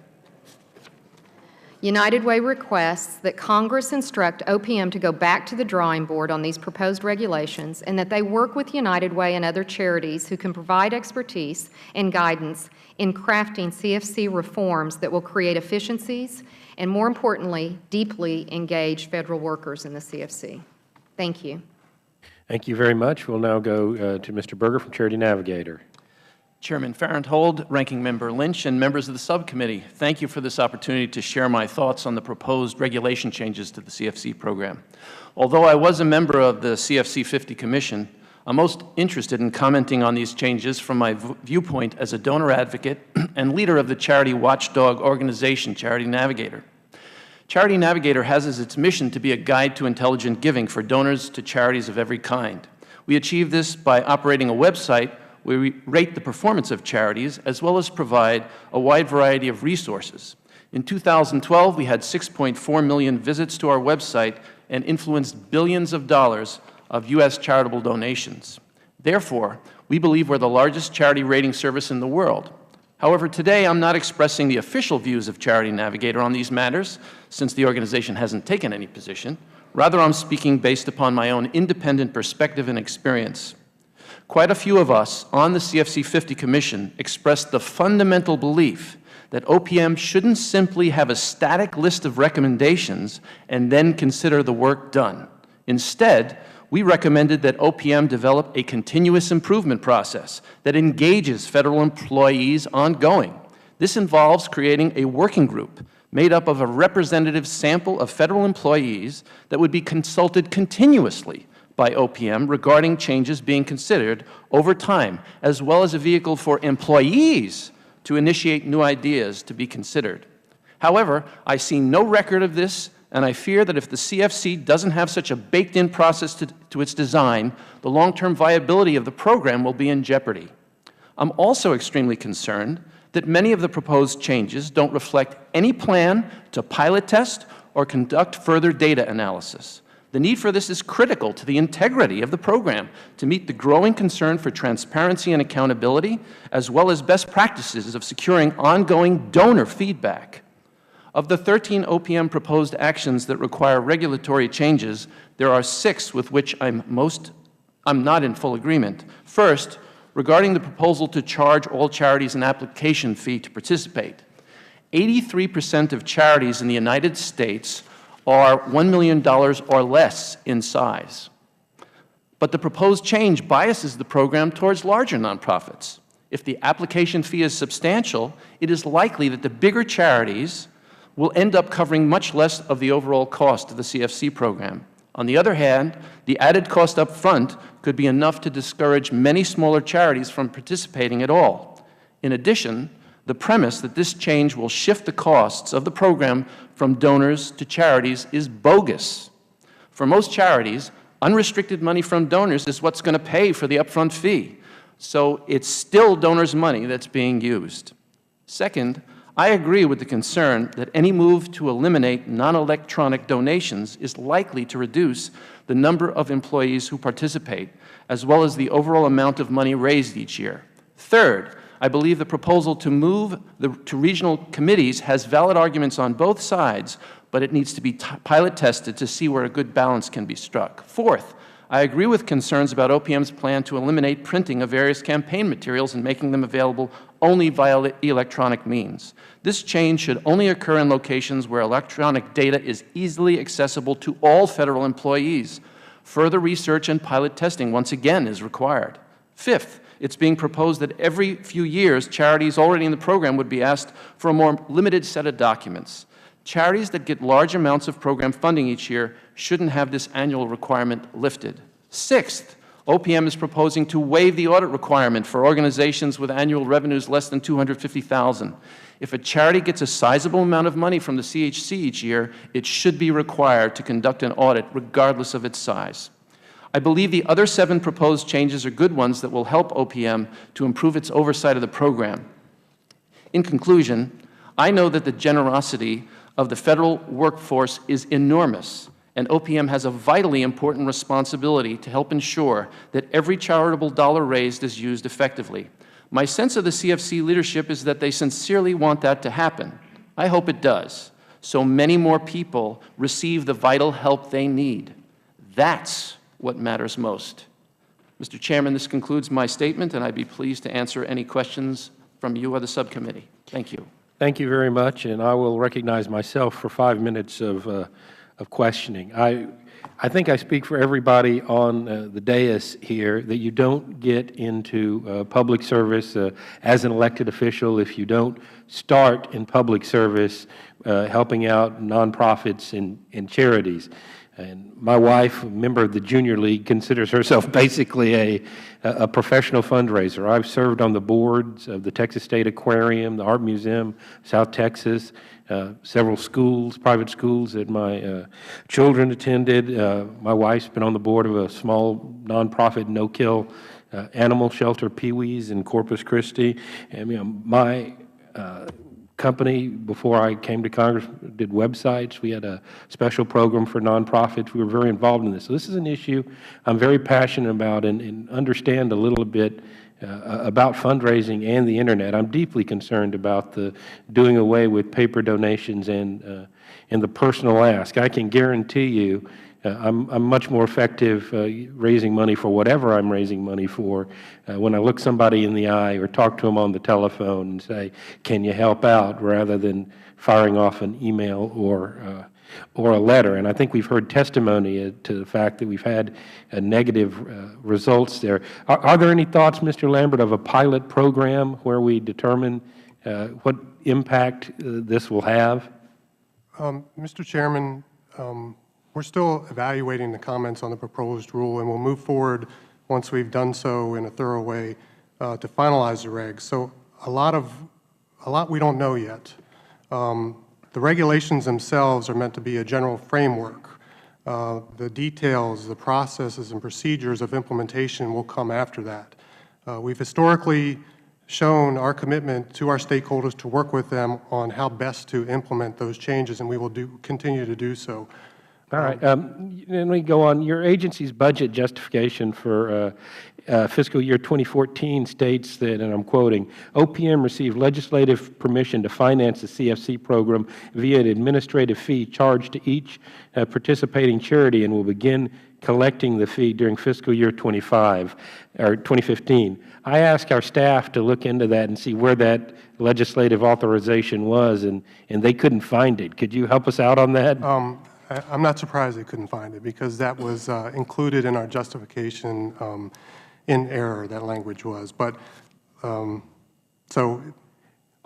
United Way requests that Congress instruct OPM to go back to the drawing board on these proposed regulations and that they work with United Way and other charities who can provide expertise and guidance in crafting CFC reforms that will create efficiencies and, more importantly, deeply engage Federal workers in the CFC. Thank you. Thank you very much. We'll now go to Mr. Berger from Charity Navigator. Chairman Farenthold, Ranking Member Lynch, and members of the subcommittee, thank you for this opportunity to share my thoughts on the proposed regulation changes to the CFC program. Although I was a member of the CFC 50 Commission, I'm most interested in commenting on these changes from my viewpoint as a donor advocate and leader of the charity watchdog organization, Charity Navigator. Charity Navigator has as its mission to be a guide to intelligent giving for donors to charities of every kind. We achieve this by operating a website where we rate the performance of charities as well as provide a wide variety of resources. In 2012, we had 6.4 million visits to our website and influenced billions of dollars of U.S. charitable donations. Therefore, we believe we're the largest charity rating service in the world. However, today I'm not expressing the official views of Charity Navigator on these matters, since the organization hasn't taken any position. Rather, I'm speaking based upon my own independent perspective and experience. Quite a few of us on the CFC 50 Commission expressed the fundamental belief that OPM shouldn't simply have a static list of recommendations and then consider the work done. Instead, we recommended that OPM develop a continuous improvement process that engages Federal employees ongoing. This involves creating a working group made up of a representative sample of Federal employees that would be consulted continuously by OPM regarding changes being considered over time, as well as a vehicle for employees to initiate new ideas to be considered. However, I see no record of this, and I fear that if the CFC doesn't have such a baked-in process to its design, the long-term viability of the program will be in jeopardy. I'm also extremely concerned that many of the proposed changes don't reflect any plan to pilot test or conduct further data analysis. The need for this is critical to the integrity of the program to meet the growing concern for transparency and accountability, as well as best practices of securing ongoing donor feedback. Of the 13 OPM proposed actions that require regulatory changes, there are 6 with which I'm not in full agreement. First, regarding the proposal to charge all charities an application fee to participate. 83% of charities in the United States are $1 million or less in size. But the proposed change biases the program towards larger nonprofits. If the application fee is substantial, it is likely that the bigger charities will end up covering much less of the overall cost of the CFC program. On the other hand, the added cost up front could be enough to discourage many smaller charities from participating at all. In addition, the premise that this change will shift the costs of the program from donors to charities is bogus. For most charities, unrestricted money from donors is what's going to pay for the upfront fee. So it's still donors' money that's being used. Second, I agree with the concern that any move to eliminate non-electronic donations is likely to reduce the number of employees who participate, as well as the overall amount of money raised each year. Third, I believe the proposal to move to regional committees has valid arguments on both sides, but it needs to be pilot tested to see where a good balance can be struck. Fourth, I agree with concerns about OPM's plan to eliminate printing of various campaign materials and making them available only via electronic means. This change should only occur in locations where electronic data is easily accessible to all Federal employees. Further research and pilot testing, once again, is required. Fifth, it's being proposed that every few years, charities already in the program would be asked for a more limited set of documents. Charities that get large amounts of program funding each year shouldn't have this annual requirement lifted. Sixth, OPM is proposing to waive the audit requirement for organizations with annual revenues less than $250,000. If a charity gets a sizable amount of money from the CHC each year, it should be required to conduct an audit regardless of its size. I believe the other 7 proposed changes are good ones that will help OPM to improve its oversight of the program. In conclusion, I know that the generosity of the Federal workforce is enormous, and OPM has a vitally important responsibility to help ensure that every charitable dollar raised is used effectively. My sense of the CFC leadership is that they sincerely want that to happen. I hope it does. so many more people receive the vital help they need. That's what matters most. Mr. Chairman, this concludes my statement, and I'd be pleased to answer any questions from you or the subcommittee. Thank you. Thank you very much, and I will recognize myself for 5 minutes of questioning. I think I speak for everybody on the dais here that you don't get into public service as an elected official if you don't start in public service helping out nonprofits and charities. And my wife, a member of the Junior League, considers herself basically a professional fundraiser. I've served on the boards of the Texas State Aquarium, the Art Museum, South Texas, several schools, private schools that my children attended. My wife's been on the board of a small nonprofit no-kill animal shelter, Pee-wee's in Corpus Christi. And my company, before I came to Congress, did websites. We had a special program for nonprofits. We were very involved in this. So this is an issue I'm very passionate about and understand a little bit about fundraising and the Internet. I'm deeply concerned about the doing away with paper donations and the personal ask. I can guarantee you I'm much more effective raising money for whatever I'm raising money for when I look somebody in the eye or talk to them on the telephone and say, can you help out, rather than firing off an email or a letter. And I think we've heard testimony to the fact that we've had negative results there. Are there any thoughts, Mr. Lambert, of a pilot program where we determine what impact this will have? Mr. Chairman, we're still evaluating the comments on the proposed rule, and we'll move forward once we've done so in a thorough way to finalize the regs. So a lot we don't know yet. The regulations themselves are meant to be a general framework. The details, the processes and procedures of implementation will come after that. We've historically shown our commitment to our stakeholders to work with them on how best to implement those changes, and we will continue to do so. All right. Let me go on. Your agency's budget justification for fiscal year 2014 states that, and I'm quoting, OPM received legislative permission to finance the CFC program via an administrative fee charged to each participating charity, and will begin collecting the fee during fiscal year 25 or 2015. I asked our staff to look into that and see where that legislative authorization was, and they couldn't find it. Could you help us out on that? I'm not surprised they couldn't find it, because that was included in our justification in error, that language was. But so.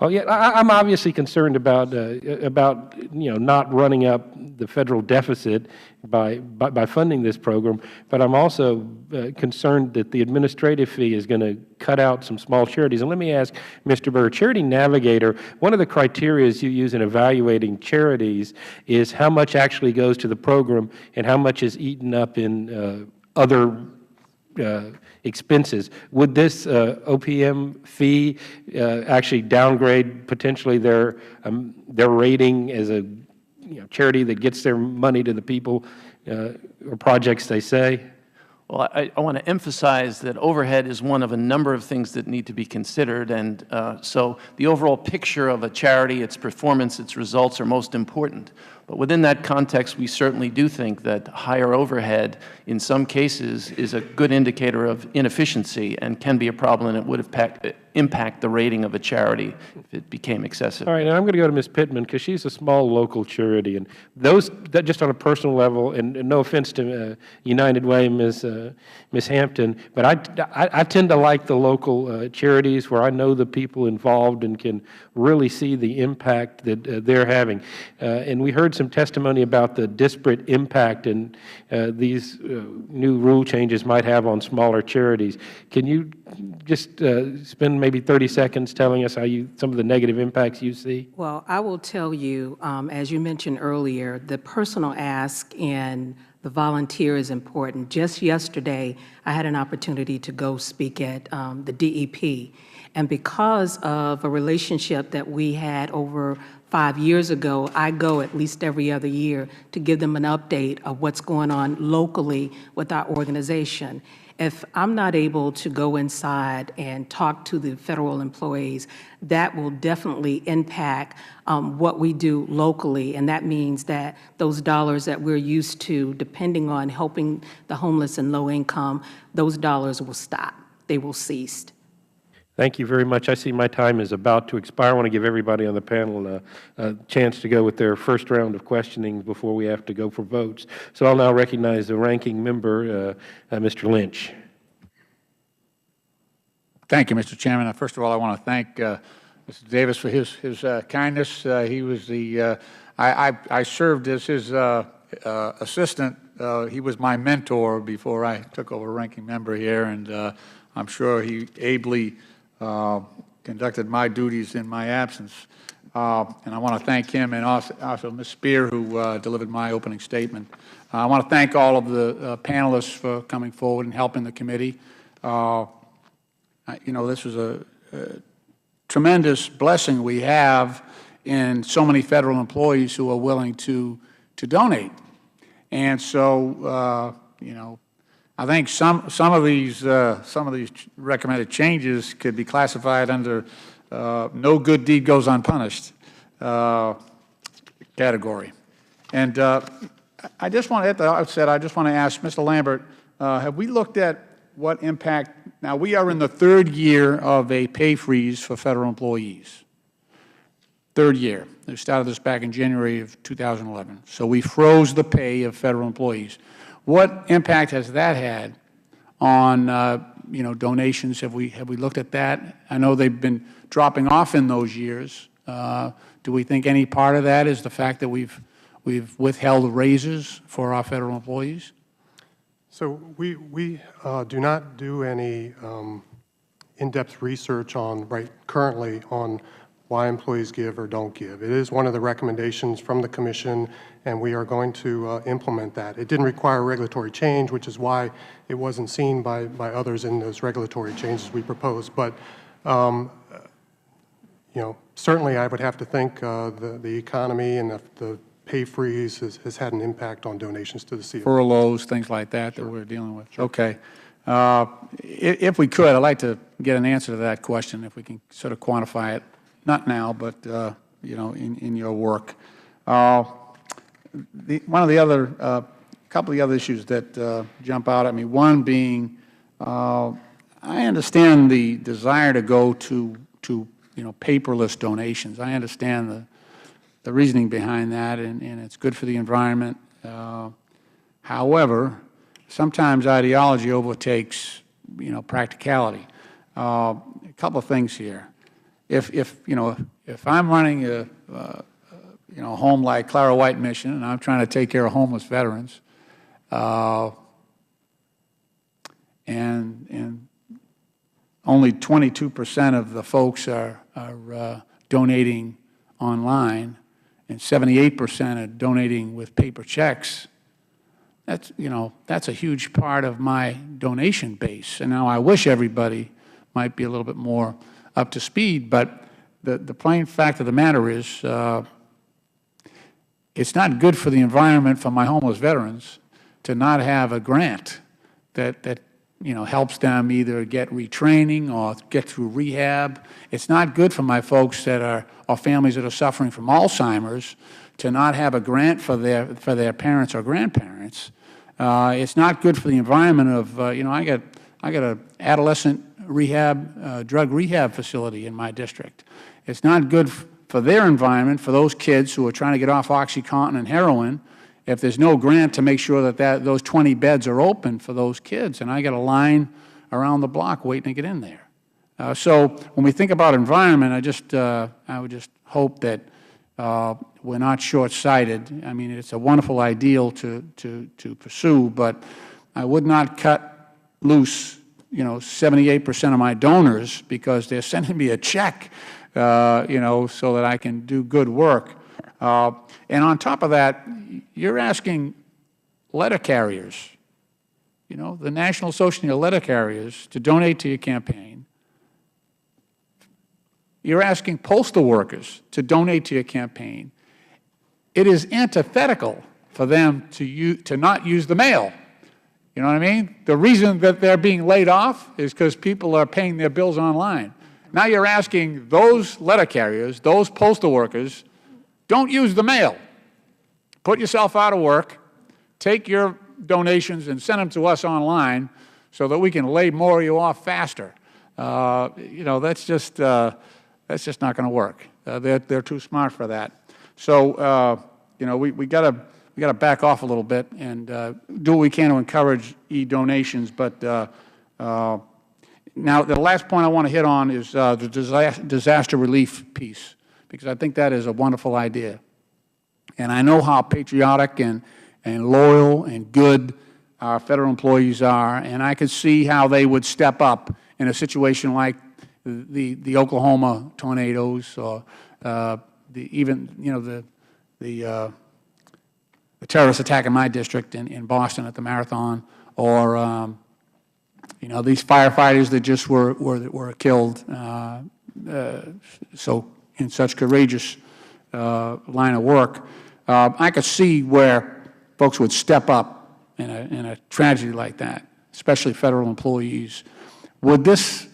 Well, yeah, I'm obviously concerned about not running up the federal deficit by funding this program, but I'm also concerned that the administrative fee is going to cut out some small charities. And let me ask, Mr. Burr, Charity Navigator, one of the criteria you use in evaluating charities is how much actually goes to the program and how much is eaten up in other expenses. Would this OPM fee actually downgrade potentially their rating as a charity that gets their money to the people or projects they say? Well, I want to emphasize that overhead is one of a number of things that need to be considered, and so the overall picture of a charity, its performance, its results are most important. But within that context, we certainly do think that higher overhead in some cases is a good indicator of inefficiency and can be a problem, and it would impact the rating of a charity if it became excessive. All right, and I'm going to go to Ms. Pittman, because she's a small local charity, and that just on a personal level, and no offense to United Way, Ms. Hampton, but I tend to like the local charities where I know the people involved and can really see the impact that they're having. And we heard some testimony about the disparate impact and these new rule changes might have on smaller charities. Can you just spend maybe 30 seconds telling us how some of the negative impacts you see? Well, I will tell you, as you mentioned earlier, the personal ask and the volunteer is important. Just yesterday, I had an opportunity to go speak at the DEP, and because of a relationship that we had over 5 years ago, I go at least every other year to give them an update of what's going on locally with our organization. If I'm not able to go inside and talk to the federal employees, that will definitely impact what we do locally, and that means that those dollars that we're used to, depending on helping the homeless and low income, those dollars will stop. They will cease. Thank you very much. I see my time is about to expire. I want to give everybody on the panel a chance to go with their first round of questioning before we have to go for votes. So I'll now recognize the ranking member, Mr. Lynch. Thank you, Mr. Chairman. First of all, I want to thank Mr. Davis for his kindness. He was the I served as his assistant. He was my mentor before I took over ranking member here, and I'm sure he ably conducted my duties in my absence. And I want to thank him, and also Ms. Spear, who delivered my opening statement. I want to thank all of the panelists for coming forward and helping the committee. You know, this was a tremendous blessing we have in so many federal employees who are willing to donate. And so, you know, I think some of these recommended changes could be classified under no good deed goes unpunished category. And I just want to, at the outset, I just want to ask Mr. Lambert, have we looked at what impact? Now, we are in the third year of a pay freeze for federal employees. Third year. We started this back in January of 2011. So we froze the pay of federal employees. What impact has that had on you know, donations? Have we looked at that? I know they've been dropping off in those years. Do we think any part of that is the fact that we've withheld raises for our federal employees? So we do not do any in-depth research on currently on why employees give or don't give. It is one of the recommendations from the Commission, and we are going to implement that. It didn't require regulatory change, which is why it wasn't seen by others in those regulatory changes we proposed. But you know, certainly I would have to think the economy and the pay freeze has had an impact on donations to the CFO. Furloughs, things like that that we're dealing with. Sure. Okay. If we could, I'd like to get an answer to that question, if we can sort of quantify it. Not now, but you know, in your work. One of the other, couple of the other issues that jump out at me. One being, I understand the desire to go to you know, paperless donations. I understand the reasoning behind that, and it's good for the environment. However, sometimes ideology overtakes, you know, practicality. A couple of things here. If you know, if I'm running a you know, a home like Clara White Mission, and I'm trying to take care of homeless veterans, and only 22% of the folks are donating online, and 78% are donating with paper checks, that's, you know, that's a huge part of my donation base. And now I wish everybody might be a little bit more up to speed, but the plain fact of the matter is it's not good for the environment for my homeless veterans to not have a grant that you know, helps them either get retraining or get through rehab. It's not good for my folks that are, or families that are suffering from Alzheimer's, to not have a grant for their parents or grandparents. It's not good for the environment of, you know, I got an adolescent rehab, drug rehab facility in my district. It's not good for their environment, for those kids who are trying to get off OxyContin and heroin, if there's no grant to make sure that those 20 beds are open for those kids, and I got a line around the block waiting to get in there. So when we think about environment, I would just hope that we're not short-sighted. I mean, it's a wonderful ideal to pursue, but I would not cut loose, you know, 78% of my donors because they're sending me a check, you know, so that I can do good work. And on top of that, you're asking letter carriers, you know, the National Association of Letter Carriers, to donate to your campaign. you're asking postal workers to donate to your campaign. It is antithetical for them to not use the mail. You know what I mean? The reason that they're being laid off is because people are paying their bills online. Now you're asking those letter carriers, those postal workers, don't use the mail. Put yourself out of work, take your donations and send them to us online so that we can lay more of you off faster. You know, that's just not going to work. They're too smart for that. So, you know, we got to back off a little bit and do what we can to encourage e-donations. But now the last point I want to hit on is the disaster relief piece, because I think that is a wonderful idea. And I know how patriotic and loyal and good our Federal employees are, and I could see how they would step up in a situation like the Oklahoma tornadoes, or even, you know, the terrorist attack in my district in Boston at the marathon, or you know, these firefighters that just were killed so in such courageous line of work. I could see where folks would step up in a tragedy like that, especially Federal employees. Would this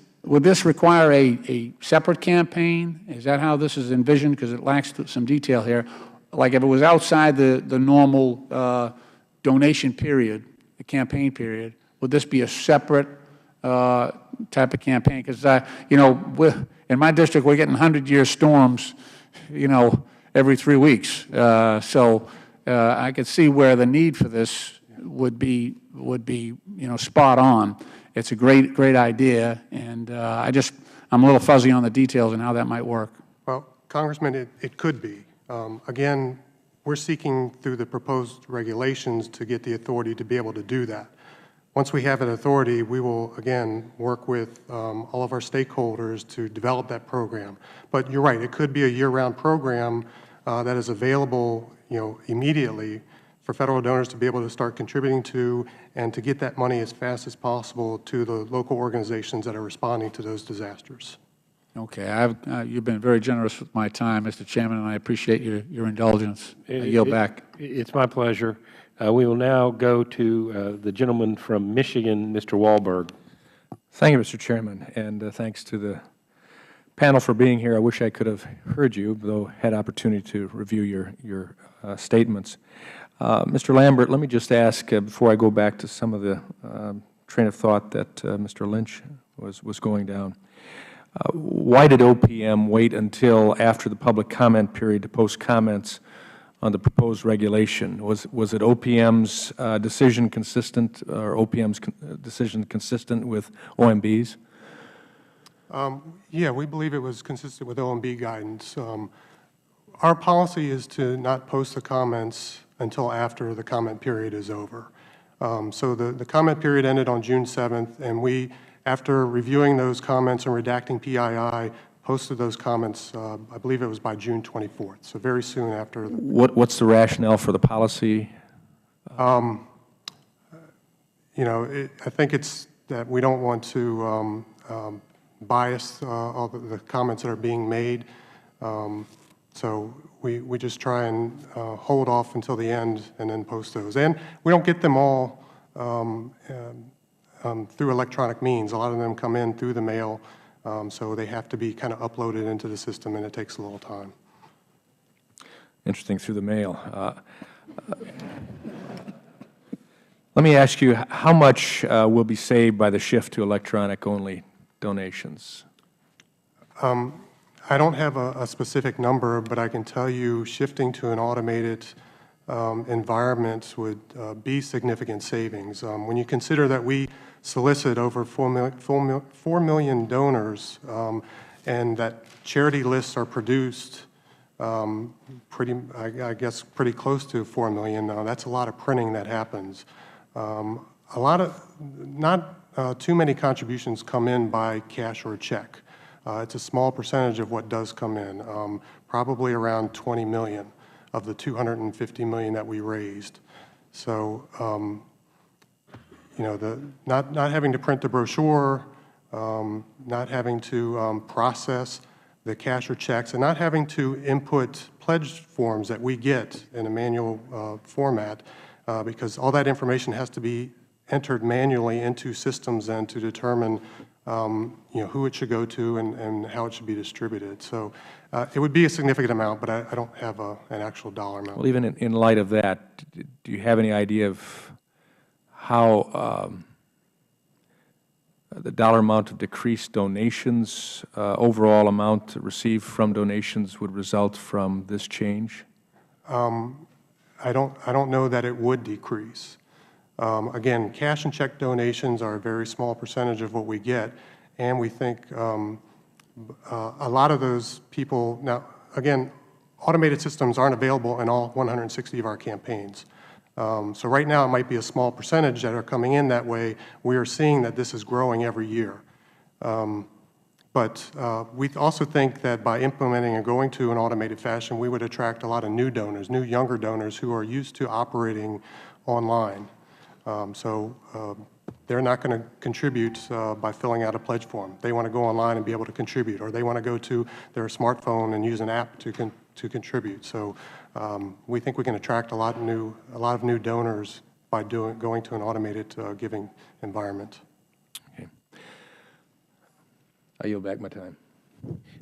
require a separate campaign? Is that how this is envisioned? Because it lacks some detail here. Like if it was outside the normal donation period, the campaign period, would this be a separate type of campaign? Because, you know, in my district, we're getting 100-year storms, you know, every 3 weeks. So I could see where the need for this would be, you know, spot on. It's a great idea, and I'm a little fuzzy on the details and how that might work. Well, Congressman, it could be. Again, we're seeking through the proposed regulations to get the authority to be able to do that. Once we have an authority, we will, again, work with all of our stakeholders to develop that program. But you're right, it could be a year-round program that is available, you know, immediately for Federal donors to be able to start contributing to, and to get that money as fast as possible to the local organizations that are responding to those disasters. Okay. You've been very generous with my time, Mr. Chairman, and I appreciate your indulgence. I yield back. It's my pleasure. We will now go to the gentleman from Michigan, Mr. Walberg. Thank you, Mr. Chairman, and thanks to the panel for being here. I wish I could have heard you, though had opportunity to review your statements. Mr. Lambert, let me just ask, before I go back to some of the train of thought that Mr. Lynch was going down, why did OPM wait until after the public comment period to post comments on the proposed regulation? Was it OPM's decision consistent, or OPM's decision consistent with OMB's? Yeah, we believe it was consistent with OMB guidance. Our policy is to not post the comments until after the comment period is over. So the comment period ended on June 7th, and we, after reviewing those comments and redacting PII, posted those comments, I believe it was by June 24th, so very soon after. What's the rationale for the policy? You know, I think it's that we don't want to bias all the comments that are being made. So we just try and hold off until the end and then post those. And we don't get them all through electronic means. A lot of them come in through the mail, so they have to be kind of uploaded into the system, and it takes a little time. Interesting, through the mail. Let me ask you, how much will be saved by the shift to electronic-only donations? I don't have a specific number, but I can tell you shifting to an automated environment would be significant savings. When you consider that we solicit over 4 million donors, and that charity lists are produced I guess pretty close to 4 million. That's a lot of printing that happens. Not too many contributions come in by cash or check. It's a small percentage of what does come in, probably around 20 million of the 250 million that we raised. So, you know, not having to print the brochure, not having to process the cash or checks, and not having to input pledge forms that we get in a manual format, because all that information has to be entered manually into systems and to determine who it should go to and how it should be distributed. So it would be a significant amount, but I don't have an actual dollar amount. Well, even in light of that, do you have any idea of how the dollar amount of decreased donations, overall amount received from donations would result from this change? I don't know that it would decrease. Again, cash and check donations are a very small percentage of what we get, and we think a lot of those people, now, again, automated systems aren't available in all 160 of our campaigns. So right now, it might be a small percentage that are coming in that way. We are seeing that this is growing every year. But we also think that by implementing and going to an automated fashion, we would attract a lot of new donors, new younger donors who are used to operating online. So they're not going to contribute by filling out a pledge form. They want to go online and be able to contribute, or they want to go to their smartphone and use an app to contribute. So we think we can attract a lot of new donors by going to an automated giving environment. Okay. I yield back my time.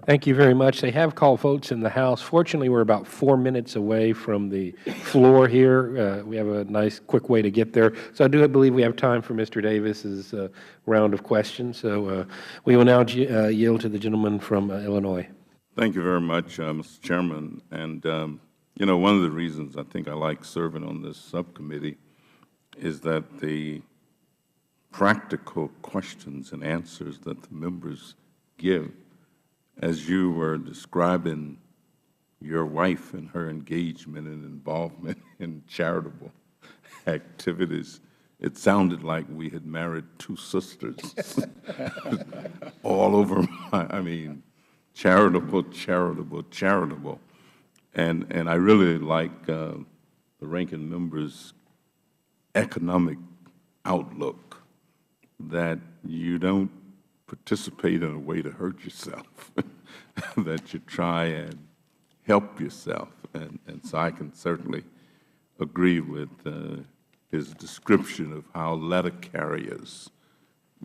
Thank you very much. They have called votes in the House. Fortunately, we're about 4 minutes away from the floor here. We have a nice, quick way to get there. So I do believe we have time for Mr. Davis's round of questions. So we will now yield to the gentleman from Illinois. Thank you very much, Mr. Chairman. And, one of the reasons I think I like serving on this subcommittee is that the practical questions and answers that the members give, as you were describing your wife and her engagement and involvement in charitable activities, it sounded like we had married two sisters all over charitable, charitable, charitable. And I really like the ranking member's economic outlook, that you don't participate in a way to hurt yourself, that you try and help yourself. And so I can certainly agree with his description of how letter carriers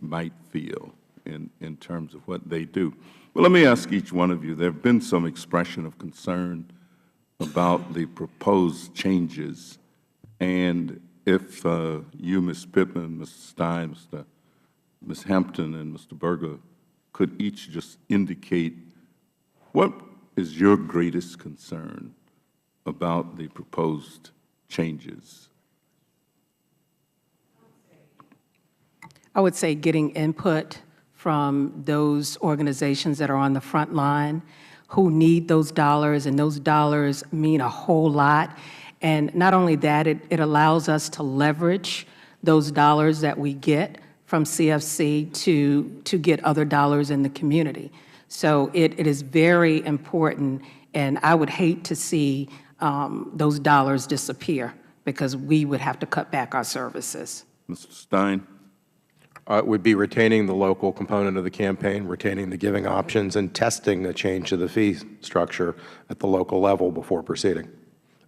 might feel in terms of what they do. Well, let me ask each one of you, there have been some expression of concern about the proposed changes, and if you, Ms. Pittman, Mr. Stein, Ms. Hampton, and Mr. Berger could each just indicate what is your greatest concern about the proposed changes? I would say getting input from those organizations that are on the front line who need those dollars, and those dollars mean a whole lot. And not only that, it allows us to leverage those dollars that we get from CFC to get other dollars in the community. So it is very important, and I would hate to see those dollars disappear because we would have to cut back our services. Mr. Stein? It would be retaining the local component of the campaign, retaining the giving options, and testing the change to the fee structure at the local level before proceeding.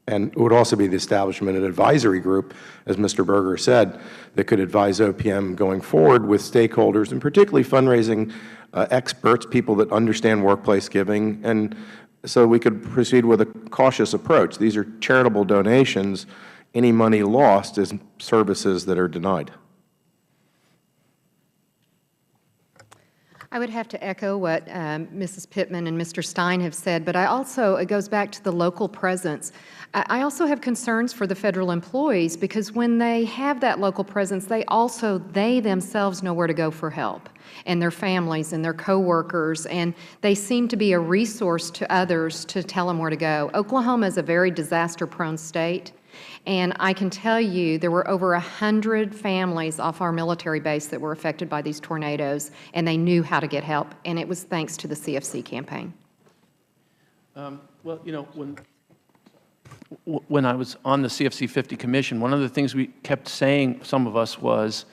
And it would also be the establishment of an advisory group, as Mr. Berger said, that could advise OPM going forward with stakeholders, and particularly fundraising experts, people that understand workplace giving, and so we could proceed with a cautious approach. These are charitable donations. Any money lost is services that are denied. I would have to echo what Mrs. Pittman and Mr. Stein have said, but it goes back to the local presence. I also have concerns for the federal employees, because when they have that local presence, they themselves know where to go for help, and their families and their coworkers, and they seem to be a resource to others to tell them where to go. Oklahoma is a very disaster-prone state. And I can tell you there were over 100 families off our military base that were affected by these tornadoes, and they knew how to get help, and it was thanks to the CFC campaign. Well, when I was on the CFC 50 Commission, one of the things we kept saying, some of us, was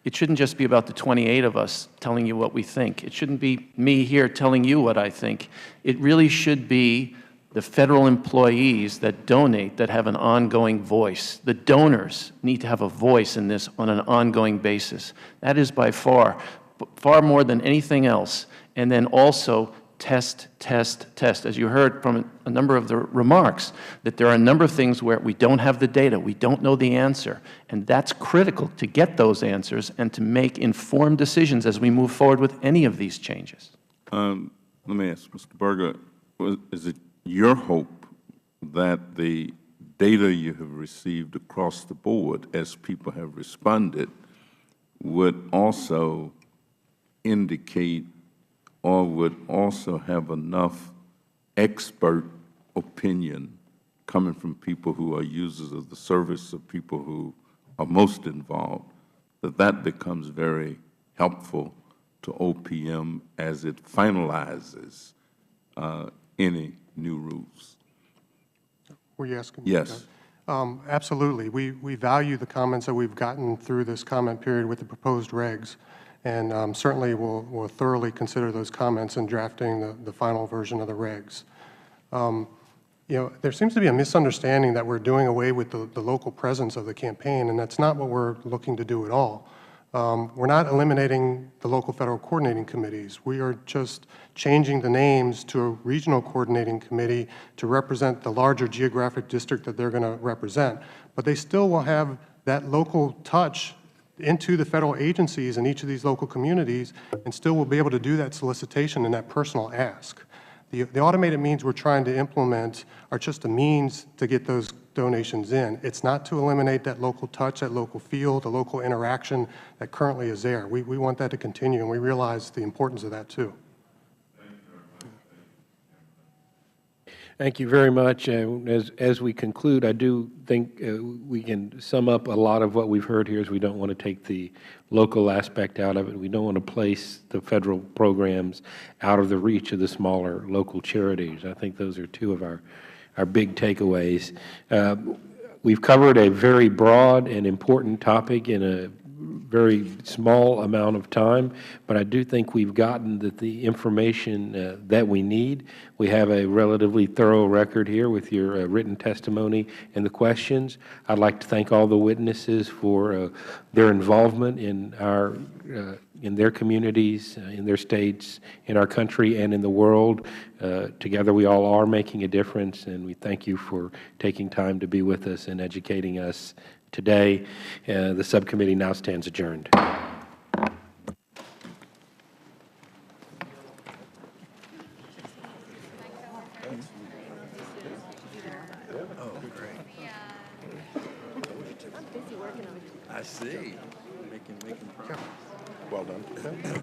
It shouldn't just be about the 28 of us telling you what we think. It shouldn't be me here telling you what I think. It really should be the federal employees that donate that have an ongoing voice. The donors need to have a voice in this on an ongoing basis. That is by far more than anything else. And then also test, test, test. As you heard from a number of the remarks, that there are a number of things where we don't have the data, we don't know the answer, and that's critical to get those answers and to make informed decisions as we move forward with any of these changes. Let me ask, Mr. Berger, is it your hope that the data you have received across the board, as people have responded, would also indicate or would also have enough expert opinion coming from people who are users of the service, of people who are most involved, that becomes very helpful to OPM as it finalizes any new rules? Were you asking? Yes. Absolutely. We value the comments that we've gotten through this comment period with the proposed regs, and certainly we'll thoroughly consider those comments in drafting the final version of the regs. You know, there seems to be a misunderstanding that we're doing away with the local presence of the campaign, and that's not what we're looking to do at all. We're not eliminating the local federal coordinating committees. We are just changing the names to a regional coordinating committee to represent the larger geographic district that they're going to represent. But they still will have that local touch into the federal agencies in each of these local communities, and still will be able to do that solicitation and that personal ask. The automated means we're trying to implement are just a means to get those donations in. It's not to eliminate that local touch, that local feel, the local interaction that currently is there. We want that to continue, and we realize the importance of that too. Thank you very much. As we conclude, I do think we can sum up a lot of what we've heard here is we don't want to take the local aspect out of it. We don't want to place the federal programs out of the reach of the smaller local charities. I think those are two of our big takeaways. We've covered a very broad and important topic in a very small amount of time, but I do think we've gotten the information that we need. We have a relatively thorough record here with your written testimony and the questions. I'd like to thank all the witnesses for their involvement in their communities, in their states, in our country, and in the world. Together we all are making a difference, and we thank you for taking time to be with us and educating us today. The subcommittee now stands adjourned. I see. Making progress. Well done.